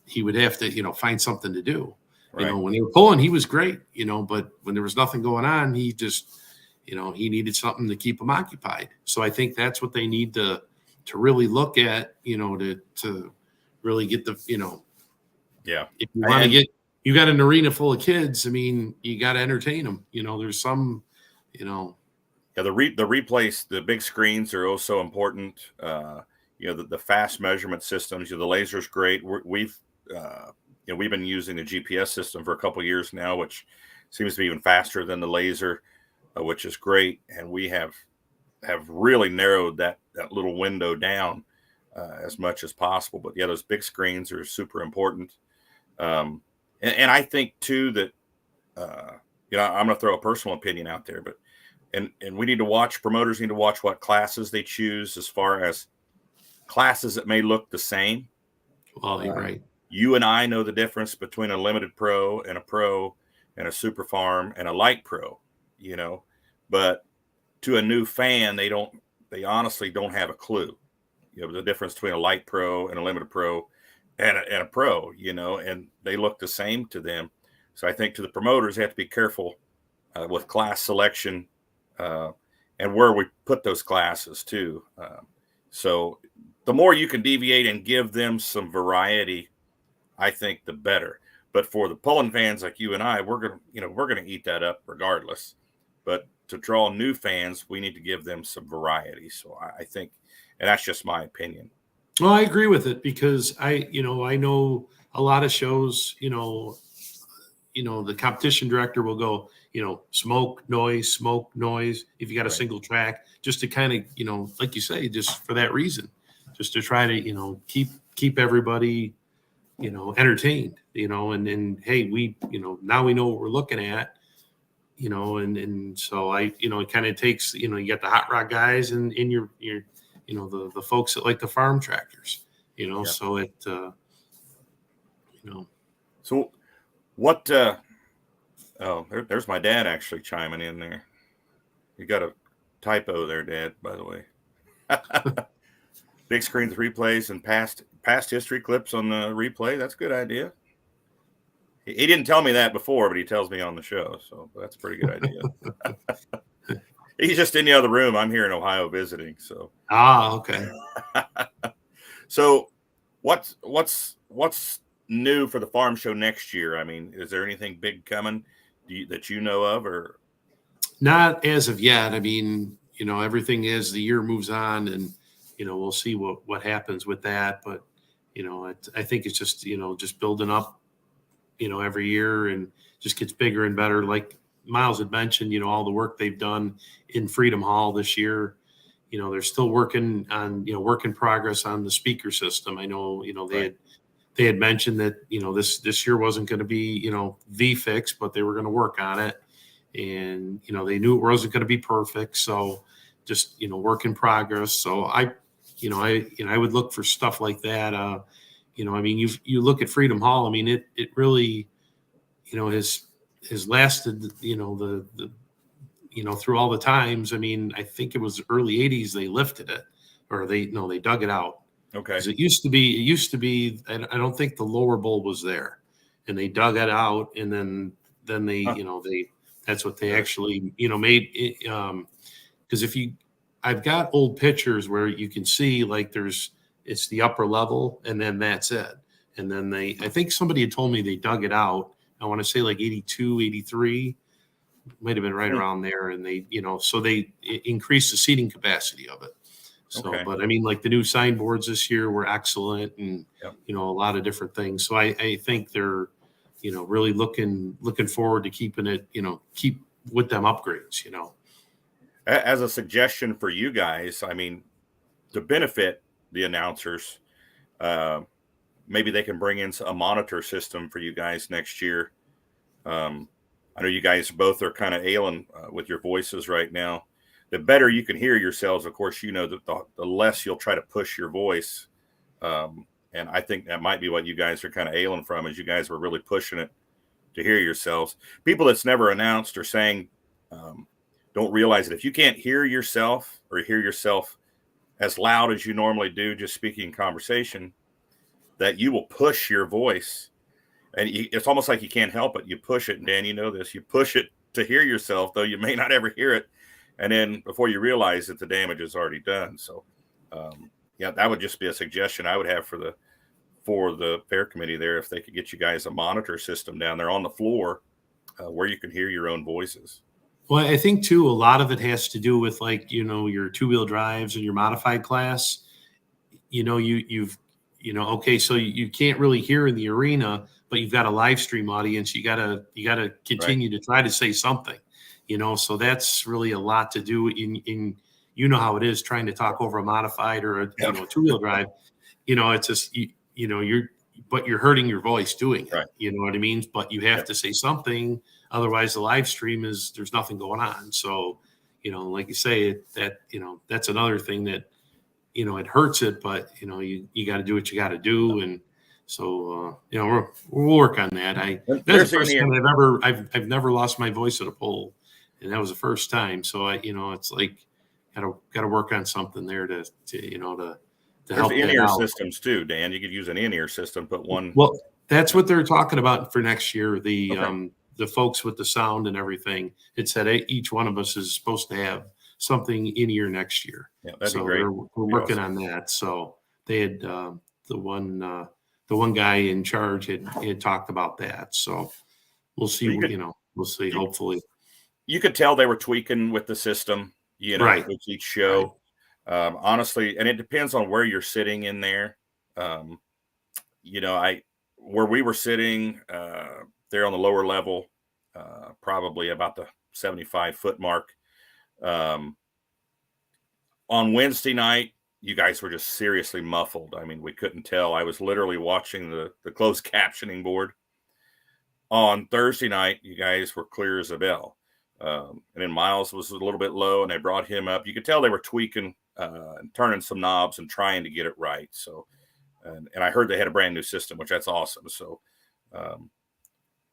he would have to, find something to do. Right. When they were pulling, he was great, but when there was nothing going on, he just, he needed something to keep him occupied. So I think that's what they need to really look at, to really get the, yeah. If you want to you got an arena full of kids, you got to entertain them. There's some, Yeah, the replays, the big screens are also important. The fast measurement systems, the laser's great. We've been using the GPS system for a couple of years now, which seems to be even faster than the laser, which is great. And we have really narrowed that little window down as much as possible. But yeah, those big screens are super important. And I think too that, I'm going to throw a personal opinion out there, but, and we need to watch, promoters need to watch what classes they choose, as far as classes that may look the same. Well, you're right. You and I know the difference between a limited pro and a super farm and a light pro, but to a new fan, they honestly don't have a clue, the difference between a light pro and a limited pro and a pro, and they look the same to them. So I think to the promoters, they have to be careful with class selection and where we put those classes too. So the more you can deviate and give them some variety, I think the better. But for the pulling fans like you and I, we're gonna eat that up regardless. But to draw new fans, we need to give them some variety. So I think, and that's just my opinion. Well, I agree with it, because I know a lot of shows, the competition director will go, smoke, noise. If you got a single track, just to kind of, like you say, just for that reason, just to try to, keep everybody, entertained, and hey, we, now we know what we're looking at, and so it kind of takes, you got the hot rod guys and in your the folks that like the farm tractors, Yeah. So it, So what, there's my dad actually chiming in there. You got a typo there, Dad, by the way. Big screens replays and past history clips on the replay. That's a good idea. He didn't tell me that before, but he tells me on the show. So that's a pretty good idea. He's just in the other room. I'm here in Ohio visiting. So. Okay. So what's new for the farm show next year? I mean, is there anything big coming that you know of, or? Not as of yet. I mean, everything as the year moves on, and, we'll see what happens with that. But, I think it's just, just building up, every year, and just gets bigger and better. Like Miles had mentioned, all the work they've done in Freedom Hall this year. They're still working on, work in progress on the speaker system. I know, they had mentioned that, this year wasn't going to be, the fix, but they were going to work on it. and they knew it wasn't going to be perfect. So just work in progress. So I would look for stuff like that. I mean, you look at Freedom Hall. I mean, it really has lasted. Through all the times. I mean, I think it was early '80s they lifted it, or they dug it out. Okay. Because it used to be. I don't think the lower bowl was there, and they dug it out, and then they that's what they actually made it. Because I've got old pictures where you can see like it's the upper level, and then that's it. And then I think somebody had told me they dug it out. I want to say like 82, 83. Might have been right around there, and they so they increased the seating capacity of it. So Okay. But I mean, like the new signboards this year were excellent, and Yep. a lot of different things. So I think they're really looking forward to keeping it, keep with them upgrades. As a suggestion for you guys, I mean, to benefit the announcers, maybe they can bring in a monitor system for you guys next year. I know you guys both are kind of ailing with your voices right now. The better you can hear yourselves, of course, that the less you'll try to push your voice. And I think that might be what you guys are kind of ailing from, is you guys were really pushing it to hear yourselves. People that's never announced or saying, don't realize that if you can't hear yourself or hear yourself as loud as you normally do, just speaking conversation, that you will push your voice. And it's almost like you can't help it. You push it, and Dan, you know this. You push it to hear yourself, though you may not ever hear it. And then before you realize that the damage is already done. So, yeah, that would just be a suggestion I would have for the fair committee there, if they could get you guys a monitor system down there on the floor where you can hear your own voices. Well, I think too, a lot of it has to do with like your two-wheel drives and your modified class. Okay, so you can't really hear in the arena, but you've got a live stream audience. You gotta continue to try to say something, so that's really a lot to do in how it is trying to talk over a modified or a two-wheel drive. It's just you're hurting your voice doing it. Right. You know what I mean? But you have to say something, otherwise the live stream there's nothing going on. So, like you say, that's another thing that it hurts it, but you got to do what you got to do. And so, we'll work on that. That's the first time I've never lost my voice at a poll, and that was the first time. So it's like, got to work on something there to help. There's in-ear systems too, Dan. You could use an in-ear system, put one. Well, that's what they're talking about for next year. The folks with the sound and everything, it said each one of us is supposed to have something in ear next year. Yeah, that'd be great. We're working on that. So they had the one guy in charge had talked about that. So we'll see. We'll see. Hopefully, you could tell they were tweaking with the system. Right. With each show. Right. Honestly, and it depends on where you're sitting in there. Where we were sitting there on the lower level, probably about the 75-foot mark. On Wednesday night, you guys were just seriously muffled. I mean, we couldn't tell. I was literally watching the closed captioning board. On Thursday night, you guys were clear as a bell. And then Miles was a little bit low, and they brought him up. You could tell they were tweaking and turning some knobs and trying to get it right. So, and I heard they had a brand new system, which that's awesome. So,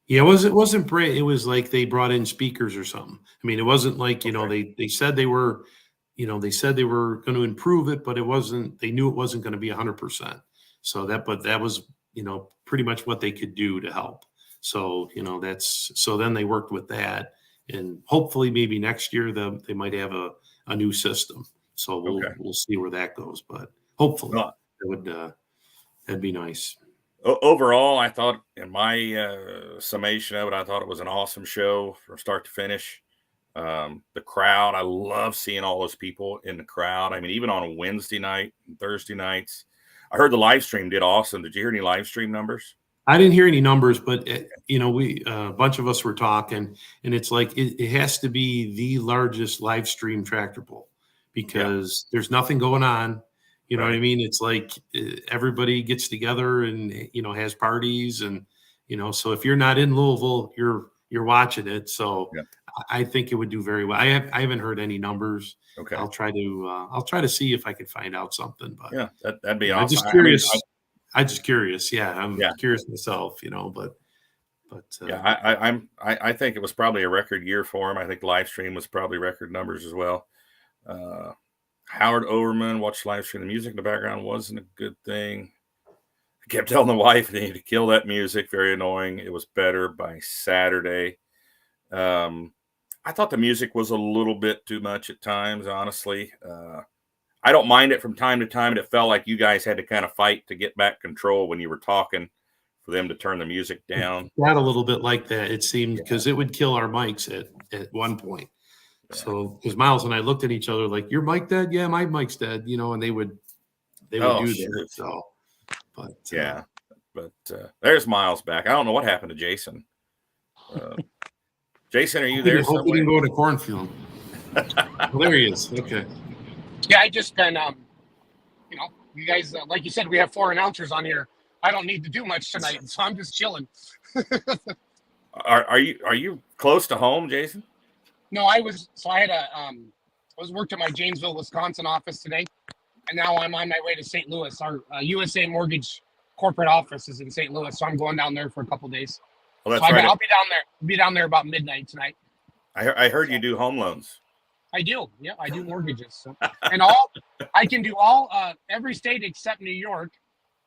yeah, it wasn't brand. It was like they brought in speakers or something. I mean, it wasn't like they said they were, they said they were going to improve it, but it wasn't. They knew it wasn't going to be 100%. So that was pretty much what they could do to help. So so then they worked with that, and hopefully maybe next year they might have a new system. So we'll see where that goes, but hopefully that'd be nice. Overall, I thought in my summation of it, I thought it was an awesome show from start to finish. The crowd, I love seeing all those people in the crowd. I mean, even on a Wednesday night and Thursday nights, I heard the live stream did awesome. Did you hear any live stream numbers? I didn't hear any numbers, but we a bunch of us were talking, and it's like it has to be the largest live stream tractor pull because there's nothing going on. You know what I mean? It's like everybody gets together and has parties, and so if you're not in Louisville, you're watching it. So I think it would do very well. I haven't heard any numbers. Okay. I'll try to see if I can find out something. But Yeah, that'd be I'm awesome. just curious. I'm just curious. Yeah, I'm curious myself. But I think it was probably a record year for him. I think live stream was probably record numbers as well. Howard Overman watched live stream. The music in the background wasn't a good thing. I kept telling the wife they need to kill that music. Very annoying. It was better by Saturday. I thought the music was a little bit too much at times, honestly. I don't mind it from time to time, but it felt like you guys had to kind of fight to get back control when you were talking for them to turn the music down. That a little bit like that, it seemed, because it would kill our mics at one point. Yeah. So, because Miles and I looked at each other like, "Your mic dead?" "Yeah, my mic's dead." And they would do that. So, but there's Miles back. I don't know what happened to Jason. Jason, are you there? Hope he didn't go to cornfield. Well, there he is. Okay. Yeah, I just been, you guys, like you said, we have 4 announcers on here. I don't need to do much tonight, so I'm just chilling. Are you close to home, Jason? No, I was worked at my Janesville, Wisconsin office today, and now I'm on my way to St. Louis. Our USA Mortgage corporate office is in St. Louis, so I'm going down there for a couple days. Well, that's right. I'll be down there. Be down there about midnight tonight. I heard you do home loans. I do. Yeah, I do mortgages. So. And I can do every state except New York.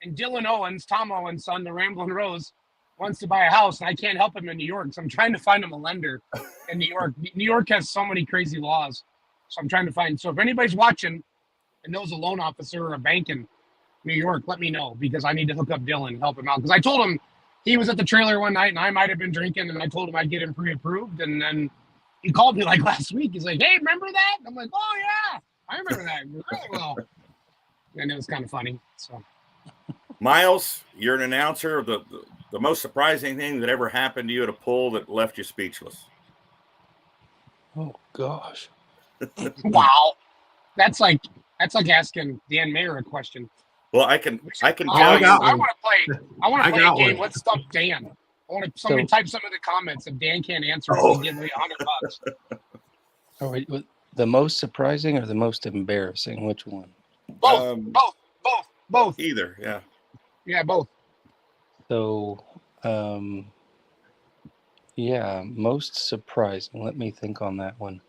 And Dylan Owens, Tom Owens' son, the Ramblin' Rose, wants to buy a house, and I can't help him in New York. So I'm trying to find him a lender in New York. New York has so many crazy laws. So I'm trying to find. So if anybody's watching and knows a loan officer or a bank in New York, let me know, because I need to hook up Dylan and help him out. Because I told him he was at the trailer one night and I might have been drinking, and I told him I'd get him pre-approved. And then he called me like last week. He's like, "Hey, remember that?" I'm like, "Oh yeah, I remember that really well." And it was kind of funny. So, Miles, you're an announcer. The most surprising thing that ever happened to you at a poll that left you speechless. Oh gosh. Wow. That's like asking Dan Mayer a question. Well, I can tell you. I want to play a game. One. Let's stump Dan. I want somebody type some of the comments. If Dan can't answer, he can give me $100. Oh, wait, the most surprising or the most embarrassing? Which one? Both. Either, yeah. Yeah, both. So, most surprising. Let me think on that one.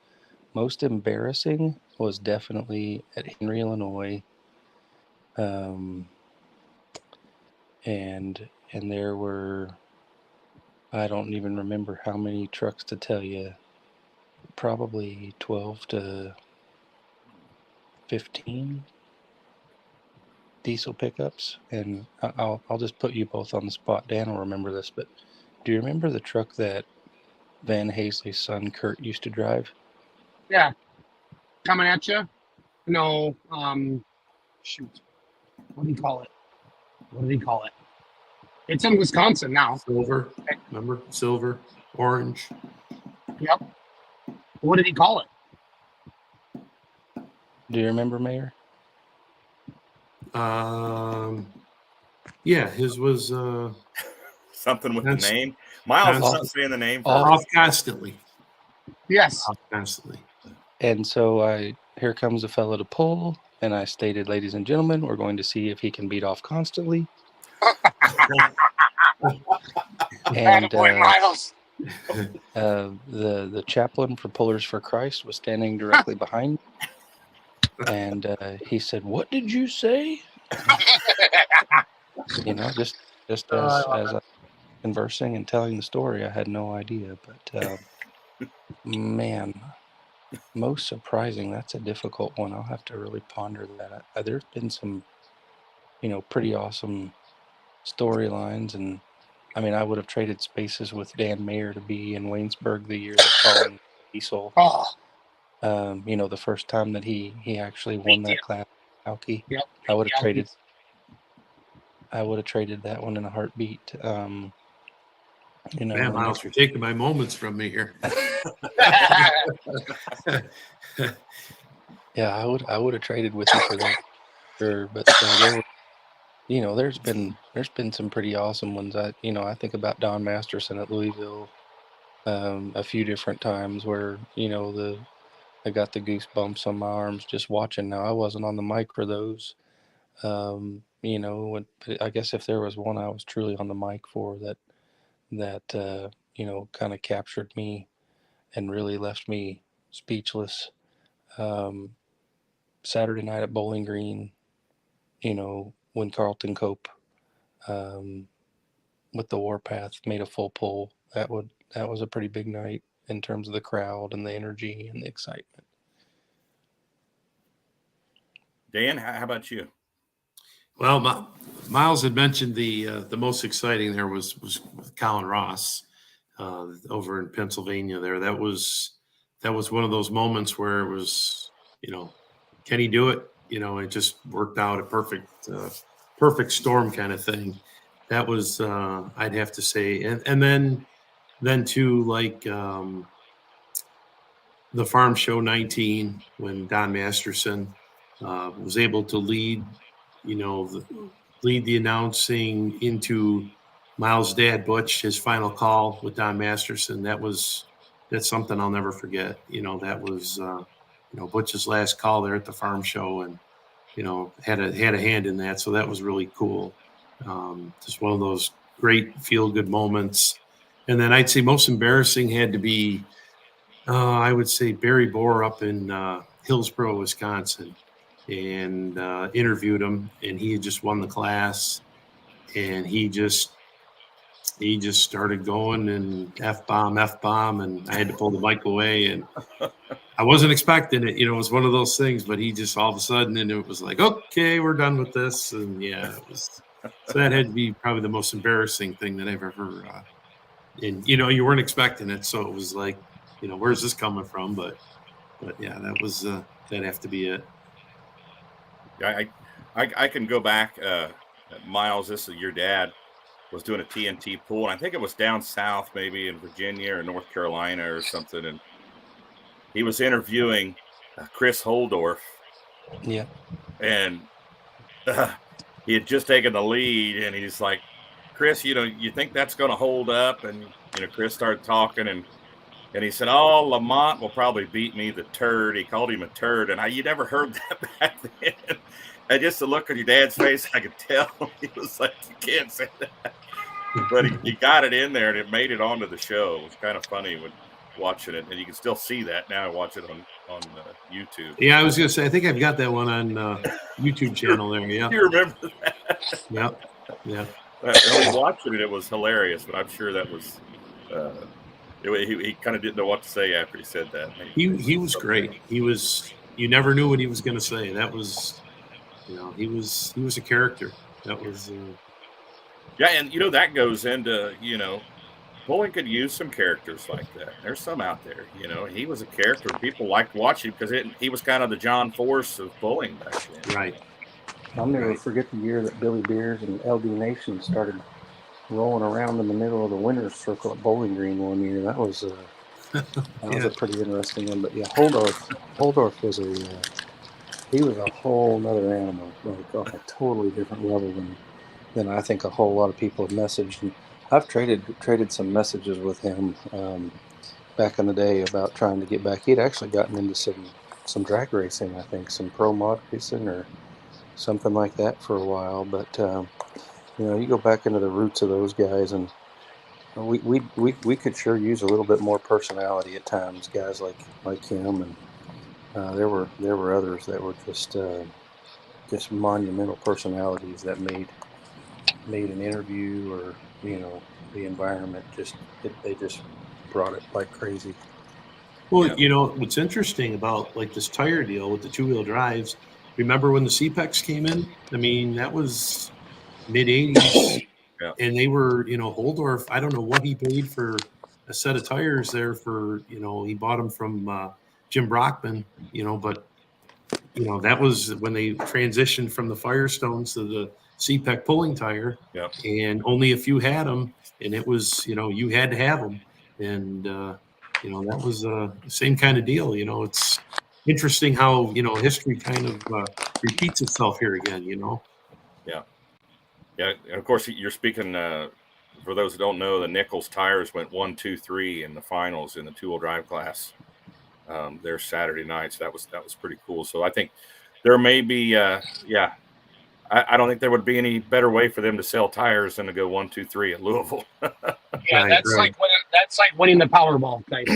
Most embarrassing was definitely at Henry, Illinois. And there were, I don't even remember how many trucks to tell you, probably 12 to 15 diesel pickups. And I'll just put you both on the spot. Dan will remember this, but do you remember the truck that Van Hazley's son Kurt used to drive? Yeah. Coming at you? No. Shoot. What do you call it? It's in Wisconsin now. Silver. Remember? Silver. Orange. Yep. What did he call it? Do you remember, Mayer? Yeah, his was something with the name. Miles is not saying the name. Off constantly. Yes. Off constantly. And so here comes a fella to pull, and I stated, "Ladies and gentlemen, we're going to see if he can beat off constantly." And Miles. the chaplain for Pullers for Christ was standing directly behind me, and he said, "What did you say?" Just as I was conversing and telling the story, I had no idea. But man, most surprising, that's a difficult one. I'll have to really ponder that. There's been some, pretty awesome storylines, and I mean, I would have traded spaces with Dan Mayer to be in Waynesburg the year that Colin Diesel, the first time that he actually won that class, Alki. Yep. I would have traded that one in a heartbeat. Man, Miles, you're taking my moments from me here. Yeah, I would have traded with you for that, sure. But there's been some pretty awesome ones. I think about Don Masterson at Louisville. a few different times where, I got the goosebumps on my arms just watching. Now, I wasn't on the mic for those. But I guess if there was one I was truly on the mic for that kind of captured me and really left me speechless. Saturday night at Bowling Green, when Carlton Cope with the Warpath made a full pull, that was a pretty big night in terms of the crowd and the energy and the excitement. Dan, how about you? Well, Miles had mentioned the most exciting there was with Colin Ross over in Pennsylvania. That was one of those moments where it was, can he do it? It just worked out a perfect storm kind of thing. That was I'd have to say, and then too, like the Farm Show 19 when Don Masterson was able to lead the announcing into Miles' dad, Butch, his final call with Don Masterson. That's something I'll never forget. That was, Butch's last call there at the Farm Show, and, had a hand in that. So that was really cool. Just one of those great feel-good moments. And then I'd say most embarrassing had to be, I would say Barry Bohr up in Hillsboro, Wisconsin, and interviewed him, and he had just won the class, and he just started going and F-bomb, and I had to pull the mic away, and I wasn't expecting it. It was one of those things, but he just all of a sudden, and it was like, okay, we're done with this. And yeah, it was, so that had to be probably the most embarrassing thing that I've ever, and you weren't expecting it. So it was like, where's this coming from? But yeah, that'd have to be it. I can go back, Miles. This is your dad was doing a TNT pool, and I think it was down south, maybe in Virginia or North Carolina or something, and he was interviewing Chris Holdorf. Yeah, and he had just taken the lead, and he's like, Chris, you think that's going to hold up? And Chris started talking, and he said, "Oh, Lamont will probably beat me, the turd." He called him a turd, and you never heard that back then. And just to look at your dad's face, I could tell he was like, "You can't say that." But he got it in there, and it made it onto the show. It was kind of funny when watching it, and you can still see that now. Watch it on YouTube. Yeah, I was going to say, I think I've got that one on YouTube channel there. Yeah, you remember that? Yeah. Watching it was hilarious, but I'm sure that was. He kind of didn't know what to say after he said that. He was great. You never knew what he was going to say. That was, he was a character. That was. Yeah, and that goes into bowling could use some characters like that. There's some out there. He was a character. People liked watching because he was kind of the John Force of bowling back then. Right. I'll never forget the year that Billy Beers and LD Nation started rolling around in the middle of the winner's circle at Bowling Green one year. That was a pretty interesting one. But yeah, Holdorf was he was a whole nother animal, like on a totally different level than I think a whole lot of people have messaged. And I've traded some messages with him back in the day about trying to get back. He'd actually gotten into some drag racing, I think, some pro mod racing or something like that for a while. But you go back into the roots of those guys, and we could sure use a little bit more personality at times. Guys like him, and there were others that were just monumental personalities that made an interview or the environment they just brought it like crazy. Well, what's interesting about like this tire deal with the 2-wheel drives. Remember when the CPEX came in? I mean, that was mid 80s, yeah. And they were, Holdorf. I don't know what he paid for a set of tires there for, he bought them from Jim Brockman, but that was when they transitioned from the Firestones to the CPEC pulling tire, yep. And only a few had them, and it was, you had to have them, and that was the same kind of deal. It's interesting how history kind of repeats itself here again. Yeah. And of course, you're speaking for those who don't know, the Nichols tires went 1, 2, 3 in the finals in the 2-wheel drive class. There Saturday night. So that was pretty cool. So I think there may be, I don't think there would be any better way for them to sell tires than to go 1, 2, 3 at Louisville. Yeah, that's like winning the Powerball, guys.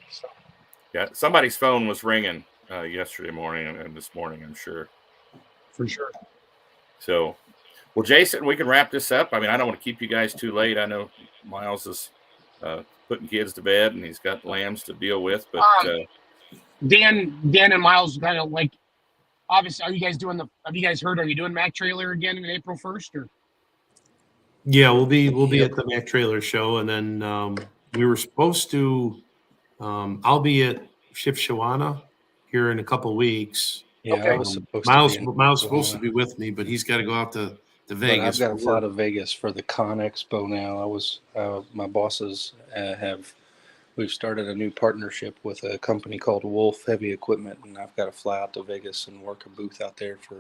So. Yeah, somebody's phone was ringing yesterday morning and this morning, I'm sure. For sure. So, well, Jason, we can wrap this up. I mean, I don't want to keep you guys too late. I know Miles is putting kids to bed and he's got lambs to deal with, but Dan and Miles kind of like, obviously, have you guys heard, are you doing Mac Trailer again in April 1st or? Yeah, we'll be at the Mac Trailer show, and then we were supposed to. I'll be at Shipshawana here in a couple weeks. Yeah, Okay. I was supposed Miles to be. Miles supposed to be with me, but he's got to go out to Vegas. But I've got to fly to Vegas for the Con Expo now. My bosses we've started a new partnership with a company called Wolf Heavy Equipment, and I've got to fly out to Vegas and work a booth out there for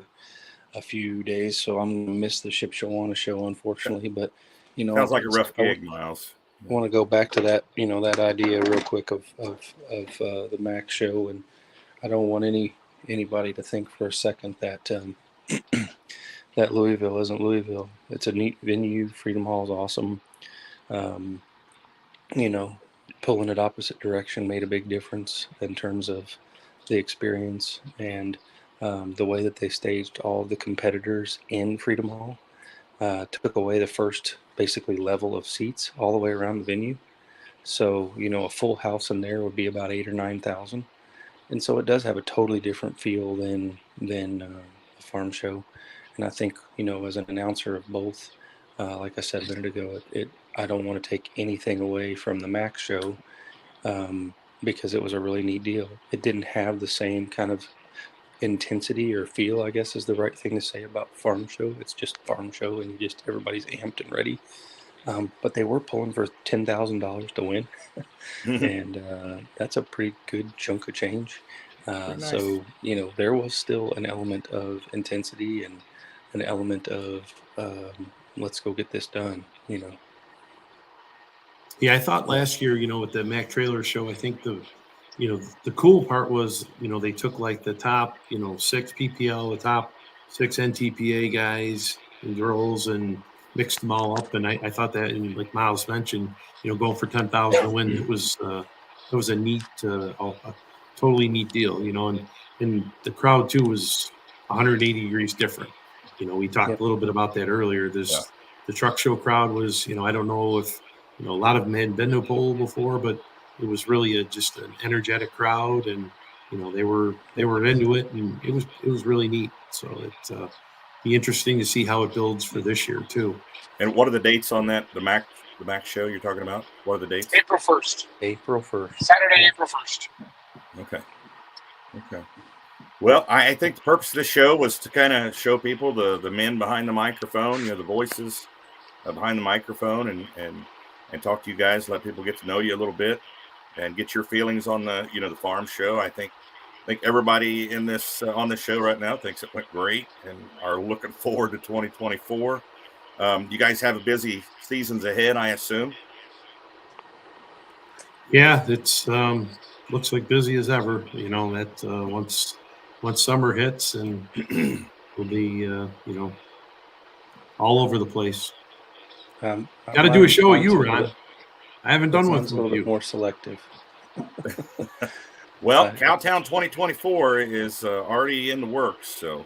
a few days. So I'm going to miss the Shipshawana show, unfortunately. But, sounds like a rough gig, Miles. I want to go back to that, that idea real quick of the Mac show. And I don't want anybody to think for a second that that Louisville isn't Louisville. It's a neat venue. Freedom Hall is awesome. Pulling it opposite direction made a big difference in terms of the experience and the way that they staged all of the competitors in Freedom Hall. Took away the first basically level of seats all the way around the venue. So, a full house in there would be about 8,000 or 9,000. And so it does have a totally different feel than a farm show. And I think, as an announcer of both, like I said a minute ago, I don't want to take anything away from the Mac show because it was a really neat deal. It didn't have the same kind of intensity or feel, I guess is the right thing to say about farm show. It's just farm show and everybody's amped and ready. But they were pulling for $10,000 to win. And that's a pretty good chunk of change. Nice. So, there was still an element of intensity and an element of let's go get this done, Yeah, I thought last year, with the Mac Trailer show, I think the cool part was, they took like the top, 6 PPL, the top 6 NTPA guys and girls and mixed them all up. And I thought that, and like Miles mentioned, going for 10,000 to win, it was a neat, a totally neat deal, and the crowd too was 180 degrees different. We talked a little bit about that earlier. The truck show crowd was, I don't know if, a lot of them hadn't been to a pole before, but it was really just an energetic crowd, and they were into it, and it was really neat. So it's be interesting to see how it builds for this year too. And what are the dates on that? The Mac show you're talking about? What are the dates? April 1st. April 1st. Saturday, April 1st. Okay. Well, I think the purpose of this show was to kind of show people the men behind the microphone, the voices behind the microphone, and talk to you guys, let people get to know you a little bit, and get your feelings on the the farm show. I think everybody in this on this show right now thinks it went great and are looking forward to 2024. You guys have a busy seasons ahead, I assume. Yeah, it's looks like busy as ever. That once summer hits, and we'll be all over the place. Got to do a show with you, Ron. I haven't done one with a little you. bit more selective. Well, Cowtown 2024 is already in the works, so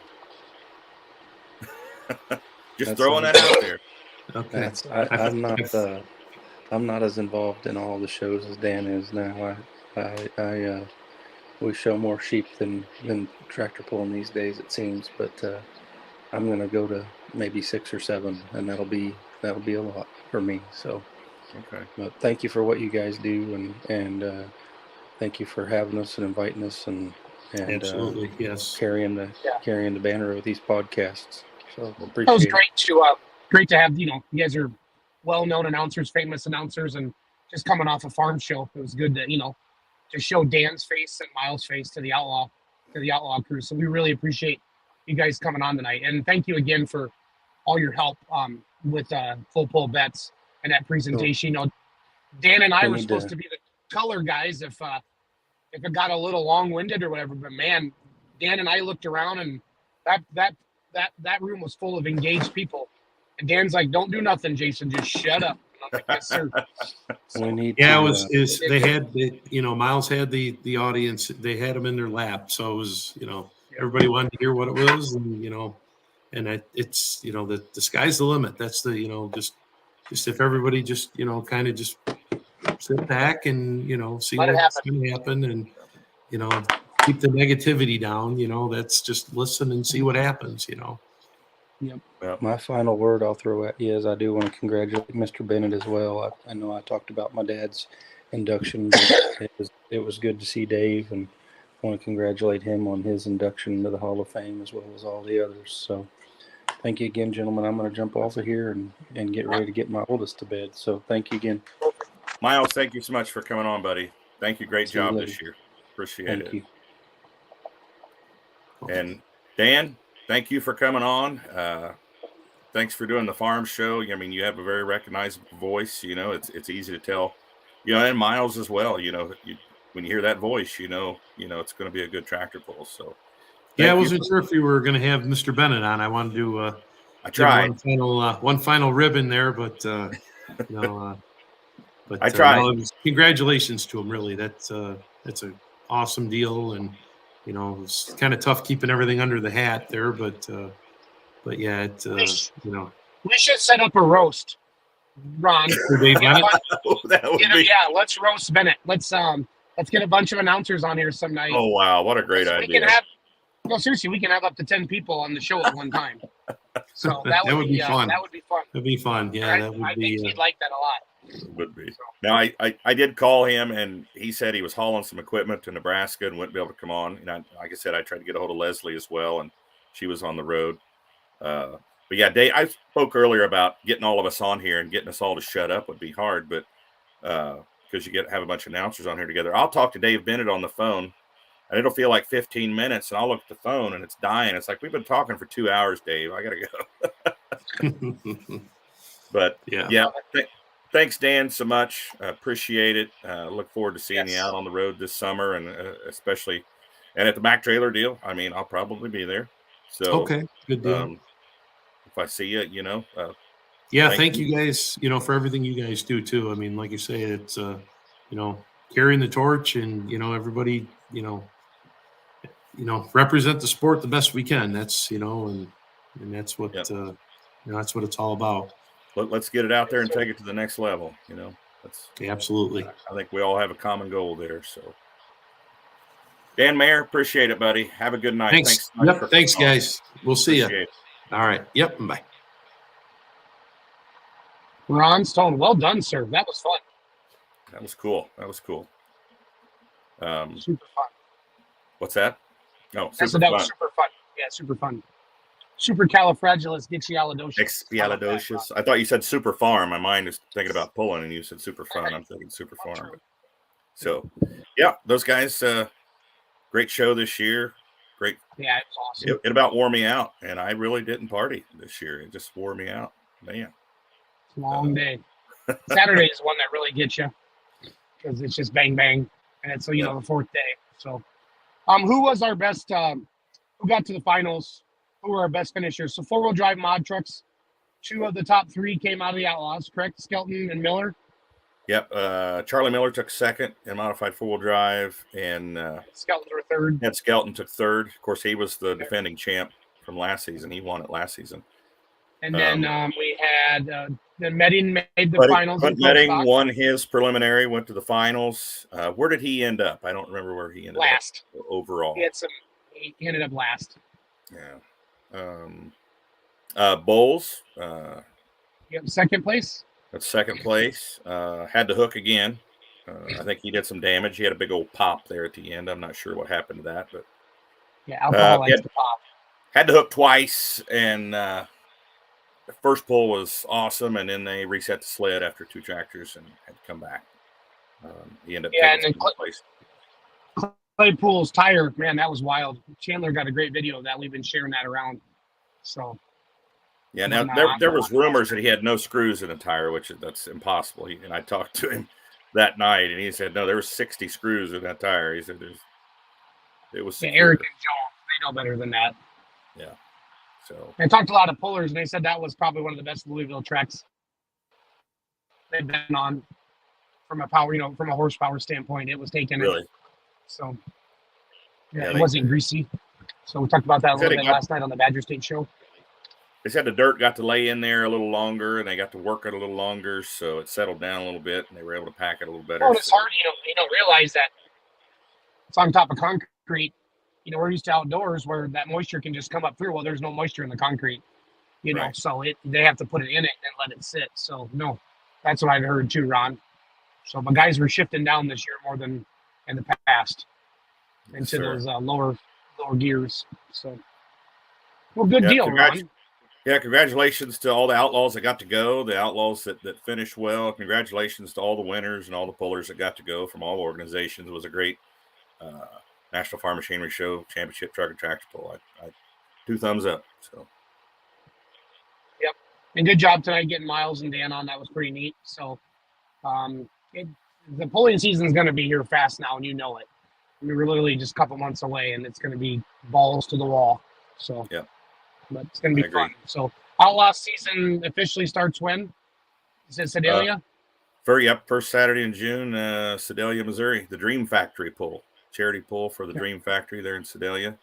just throwing that out there. Okay. I'm not as involved in all the shows as Dan is now. We show more sheep than tractor pulling these days, it seems. But I'm gonna go to maybe 6 or 7, and that'll be a lot for me. So, okay. But thank you for what you guys do, and thank you for having us and inviting us, and Absolutely, yes, carrying the banner with these podcasts. So appreciate That was it. great to have, you guys are well-known announcers, famous announcers, and just coming off a farm show. It was good to, to show Dan's face and Miles' face to the Outlaw crew. So we really appreciate you guys coming on tonight. And thank you again for all your help with full pull bets in that presentation. You know, Dan and I We were need supposed to- to be the color guys if it got a little long-winded or whatever. But man, Dan and I looked around, and that room was full of engaged people. And Dan's like, "Don't do nothing, Jason. Just shut up." And I'm like, "Yes, sir." We need Yeah, to. it was they had Miles had the audience, they had them in their lap, so it was everybody wanted to hear what it was, and it's the sky's the limit. That's the just if everybody just kind of just sit back and see Let it what's happen. going to happen, and keep the negativity down. That's just listen and see what happens. My final word I'll throw at you is I do want to congratulate Mr. Bennett as well. I know I talked about my dad's induction, but it was good to see Dave, and I want to congratulate him on his induction into the Hall of Fame as well as all the others. So thank you again, gentlemen. I'm going to jump off of here and get ready to get my oldest to bed. So thank you again. Miles, thank you so much for coming on, buddy. Thank you. Great See you job later. this year. Appreciate Thank it. you. And Dan, thank you for coming on. Thanks for doing the farm show. I mean, you have a very recognizable voice. It's easy to tell. And Miles as well. When you hear that voice, it's going to be a good tractor pull. So, Yeah, I wasn't sure if you were going to have Mr. Bennett on. I wanted to I tried. one final ribbon there, but but I tried. No, congratulations to him. Really, that's an awesome deal, and it's kind of tough keeping everything under the hat there, but yeah, it We should set up a roast, Ron. Dave Bennett. That would be. Yeah, let's roast Bennett. Let's get a bunch of announcers on here some night. Oh wow, what a great idea! Seriously, we can have up to 10 people on the show at one time. So that would be fun. That would be fun. That'd be fun. Yeah, that would I be. think he'd like that a lot. It would be. Now, I did call him, and he said he was hauling some equipment to Nebraska and wouldn't be able to come on. Like I said, I tried to get a hold of Leslie as well, and she was on the road. But yeah, Dave, I spoke earlier about getting all of us on here and getting us all to shut up would be hard, but because you have a bunch of announcers on here together. I'll talk to Dave Bennett on the phone, and it'll feel like 15 minutes, and I'll look at the phone, and it's dying. It's like, we've been talking for 2 hours, Dave. I got to go. But yeah. Thanks, Dan, so much. Appreciate it. Look forward to seeing you out on the road this summer, and especially at the Mac Trailer deal. I mean, I'll probably be there. So okay, good deal. If I see you, thank you guys, for everything you guys do too. I mean, like you say, it's carrying the torch, and everybody, represent the sport the best we can. That's and that's what that's what it's all about. Let's get it out there and take it to the next level. That's absolutely. I think we all have a common goal there. So, Dan Mayer, appreciate it, buddy. Have a good night. Thanks. Thanks, guys. We'll see you. All right. Yep. Bye. Ron Stone, well done, sir. That was fun. That was cool. Super fun. What's that? No, that was super fun. Yeah, super fun. Supercalifragilisticexpialidocious. I thought you said super farm. My mind is thinking about pulling, and you said super fun. I'm thinking super farm. So, yeah, those guys, great show this year. Great. Yeah, it was awesome. It about wore me out, and I really didn't party this year. It just wore me out, man. It's a long day. Saturday is one that really gets you because it's just bang bang, and it's the fourth day. So, who was our best? Who got to the finals? Who were our best finishers? So 4-wheel drive mod trucks. 2 of the top 3 came out of the Outlaws, correct? Skelton and Miller. Yep. Charlie Miller took second in modified 4-wheel drive, and Skelton were third. And Skelton took third. Of course, he was the defending champ from last season. He won it last season. And then we had the Medding made the finals. Medding won his preliminary, went to the finals. Where did he end up? I don't remember where he ended last. Up overall. He ended up last. Yeah. Bowles. Second place. That's second place. Had to hook again. I think he did some damage. He had a big old pop there at the end. I'm not sure what happened to that, but alcohol likes to pop. Had to hook twice, and the first pull was awesome, and then they reset the sled after 2 tractors and had to come back. He ended up taking place. Claypool's tire, man, that was wild. Chandler got a great video of that. We've been sharing that around. So, Yeah. Now there was rumors that he had no screws in the tire, that's impossible. And I talked to him that night, and he said no, there was 60 screws in that tire. He said it was secure. Eric and Joe, they know better than that. Yeah. So I talked to a lot of pullers, and they said that was probably one of the best Louisville tracks they've been on from a power, from a horsepower standpoint. It was taken. really, So it wasn't greasy. So we talked about that a little bit last night on the Badger State show. They said the dirt got to lay in there a little longer, and they got to work it a little longer, so it settled down a little bit, and they were able to pack it a little better. Oh, it's hard, you don't realize that it's on top of concrete. We're used to outdoors where that moisture can just come up through. Well, there's no moisture in the concrete, Right. so they have to put it in it and let it sit. So no, that's what I've heard too, Ron. So, but guys were shifting down this year more than in the past into those lower gears. So, well, good deal, Ron. Yeah, congratulations to all the Outlaws that got to go, the Outlaws that finished well. Congratulations to all the winners and all the pullers that got to go from all organizations. It was a great National Farm Machinery Show Championship Truck and Tractor Pull. I 2 thumbs up. So, yep, and good job tonight getting Miles and Dan on. That was pretty neat. So, the pulling season is going to be here fast now, and you know it. We're literally just a couple months away, and it's going to be balls to the wall. So, yeah, but it's going to be fun. So, Outlaw season officially starts when? Is it Sedalia? First Saturday in June, Sedalia, Missouri, the Dream Factory pull, charity pull for the Dream Factory there in Sedalia.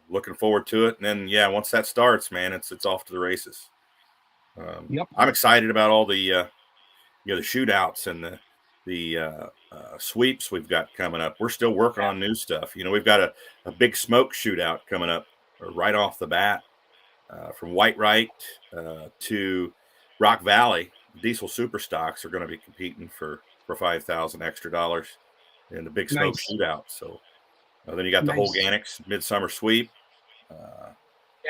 Looking forward to it, and then once that starts, man, it's off to the races. Yep. I'm excited about all the the shootouts and the sweeps we've got coming up. We're still working on new stuff. We've got a big smoke shootout coming up right off the bat from Whitewright to Rock Valley. Diesel super stocks are going to be competing for $5,000 extra in the big smoke shootout. So then you got the Holganics Midsummer Sweep.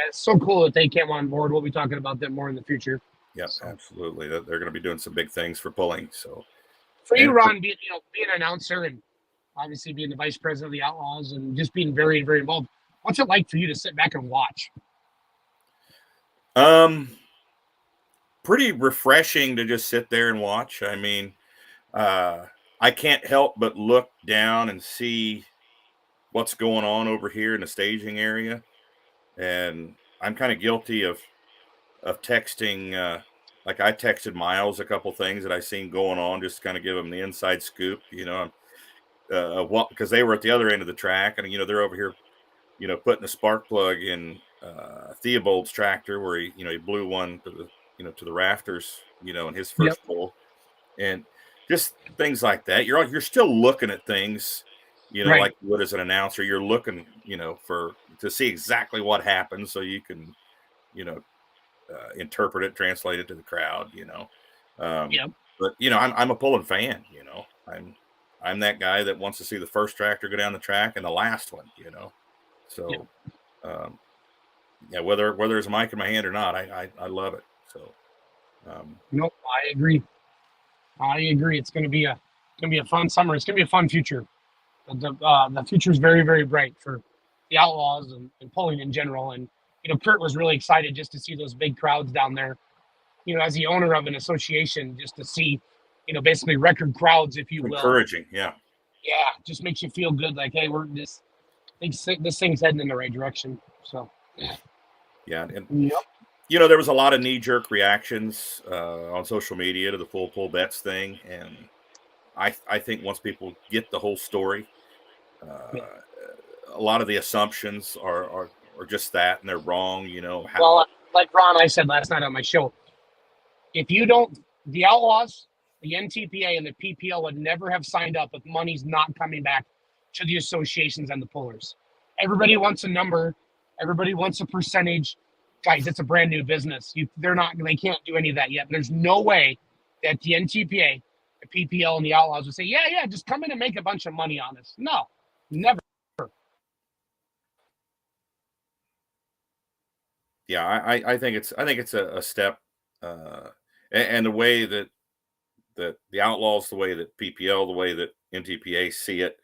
It's so cool that they came on board. We'll be talking about them more in the future. Yep, absolutely. They're going to be doing some big things for pulling. So for you, Ron, being an announcer and obviously being the vice president of the Outlaws and just being very, very involved, what's it like for you to sit back and watch? Pretty refreshing to just sit there and watch. I mean, I can't help but look down and see what's going on over here in the staging area. And I'm kind of guilty of texting, like I texted Miles a couple things that I seen going on, just to kind of give him the inside scoop, because they were at the other end of the track, and they're over here, putting a spark plug in Theobald's tractor where he blew one to the rafters, in his first pull, and just things like that. You're still looking at things, Right. like what as an announcer, you're looking, to see exactly what happens so you can, interpret it, translate it to the crowd, But I'm a pulling fan, I'm that guy that wants to see the first tractor go down the track and the last one, So, whether there's a mic in my hand or not, I love it. So, nope, I agree. It's going to be a fun summer. It's going to be a fun future. The future is very, very bright for the Outlaws and pulling in general. And Kurt was really excited just to see those big crowds down there. As the owner of an association, just to see, basically record crowds, if you will. Encouraging, yeah. Yeah, just makes you feel good. Like, hey, this thing's heading in the right direction. So. Yeah, and yep. there was a lot of knee-jerk reactions on social media to the full pull bets thing, and I think once people get the whole story, a lot of the assumptions are just that, and they're wrong. Well, like Ron, I said last night on my show, if you don't, the Outlaws, the NTPA, and the PPL would never have signed up if money's not coming back to the associations and the pullers. Everybody wants a number. Everybody wants a percentage. Guys, it's a brand new business. They can't do any of that yet. There's no way that the NTPA, the PPL, and the Outlaws would say, yeah, just come in and make a bunch of money on us. No, never. Yeah, I think it's a step, and the way that the Outlaws, the way that PPL, the way that NTPA see it,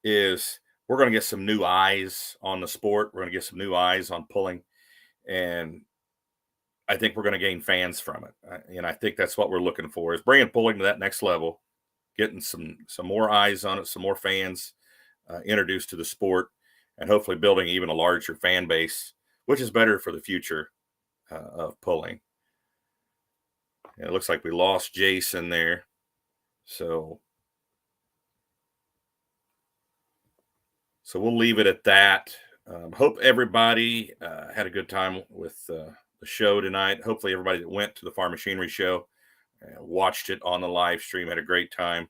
is we're going to get some new eyes on the sport. We're going to get some new eyes on pulling, and I think we're going to gain fans from it. And I think that's what we're looking for, is bringing pulling to that next level, getting some more eyes on it, some more fans introduced to the sport, and hopefully building even a larger fan base, which is better for the future of pulling. And it looks like we lost Jason there. So we'll leave it at that. Hope everybody had a good time with the show tonight. Hopefully everybody that went to the Farm Machinery Show watched it on the live stream, had a great time.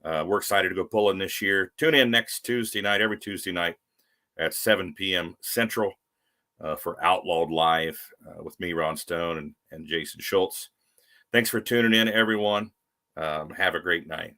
We're excited to go pulling this year. Tune in next Tuesday night, every Tuesday night at 7 p.m. Central for Outlawed Live with me, Ron Stone, and Jason Schultz. Thanks for tuning in, everyone. Have a great night.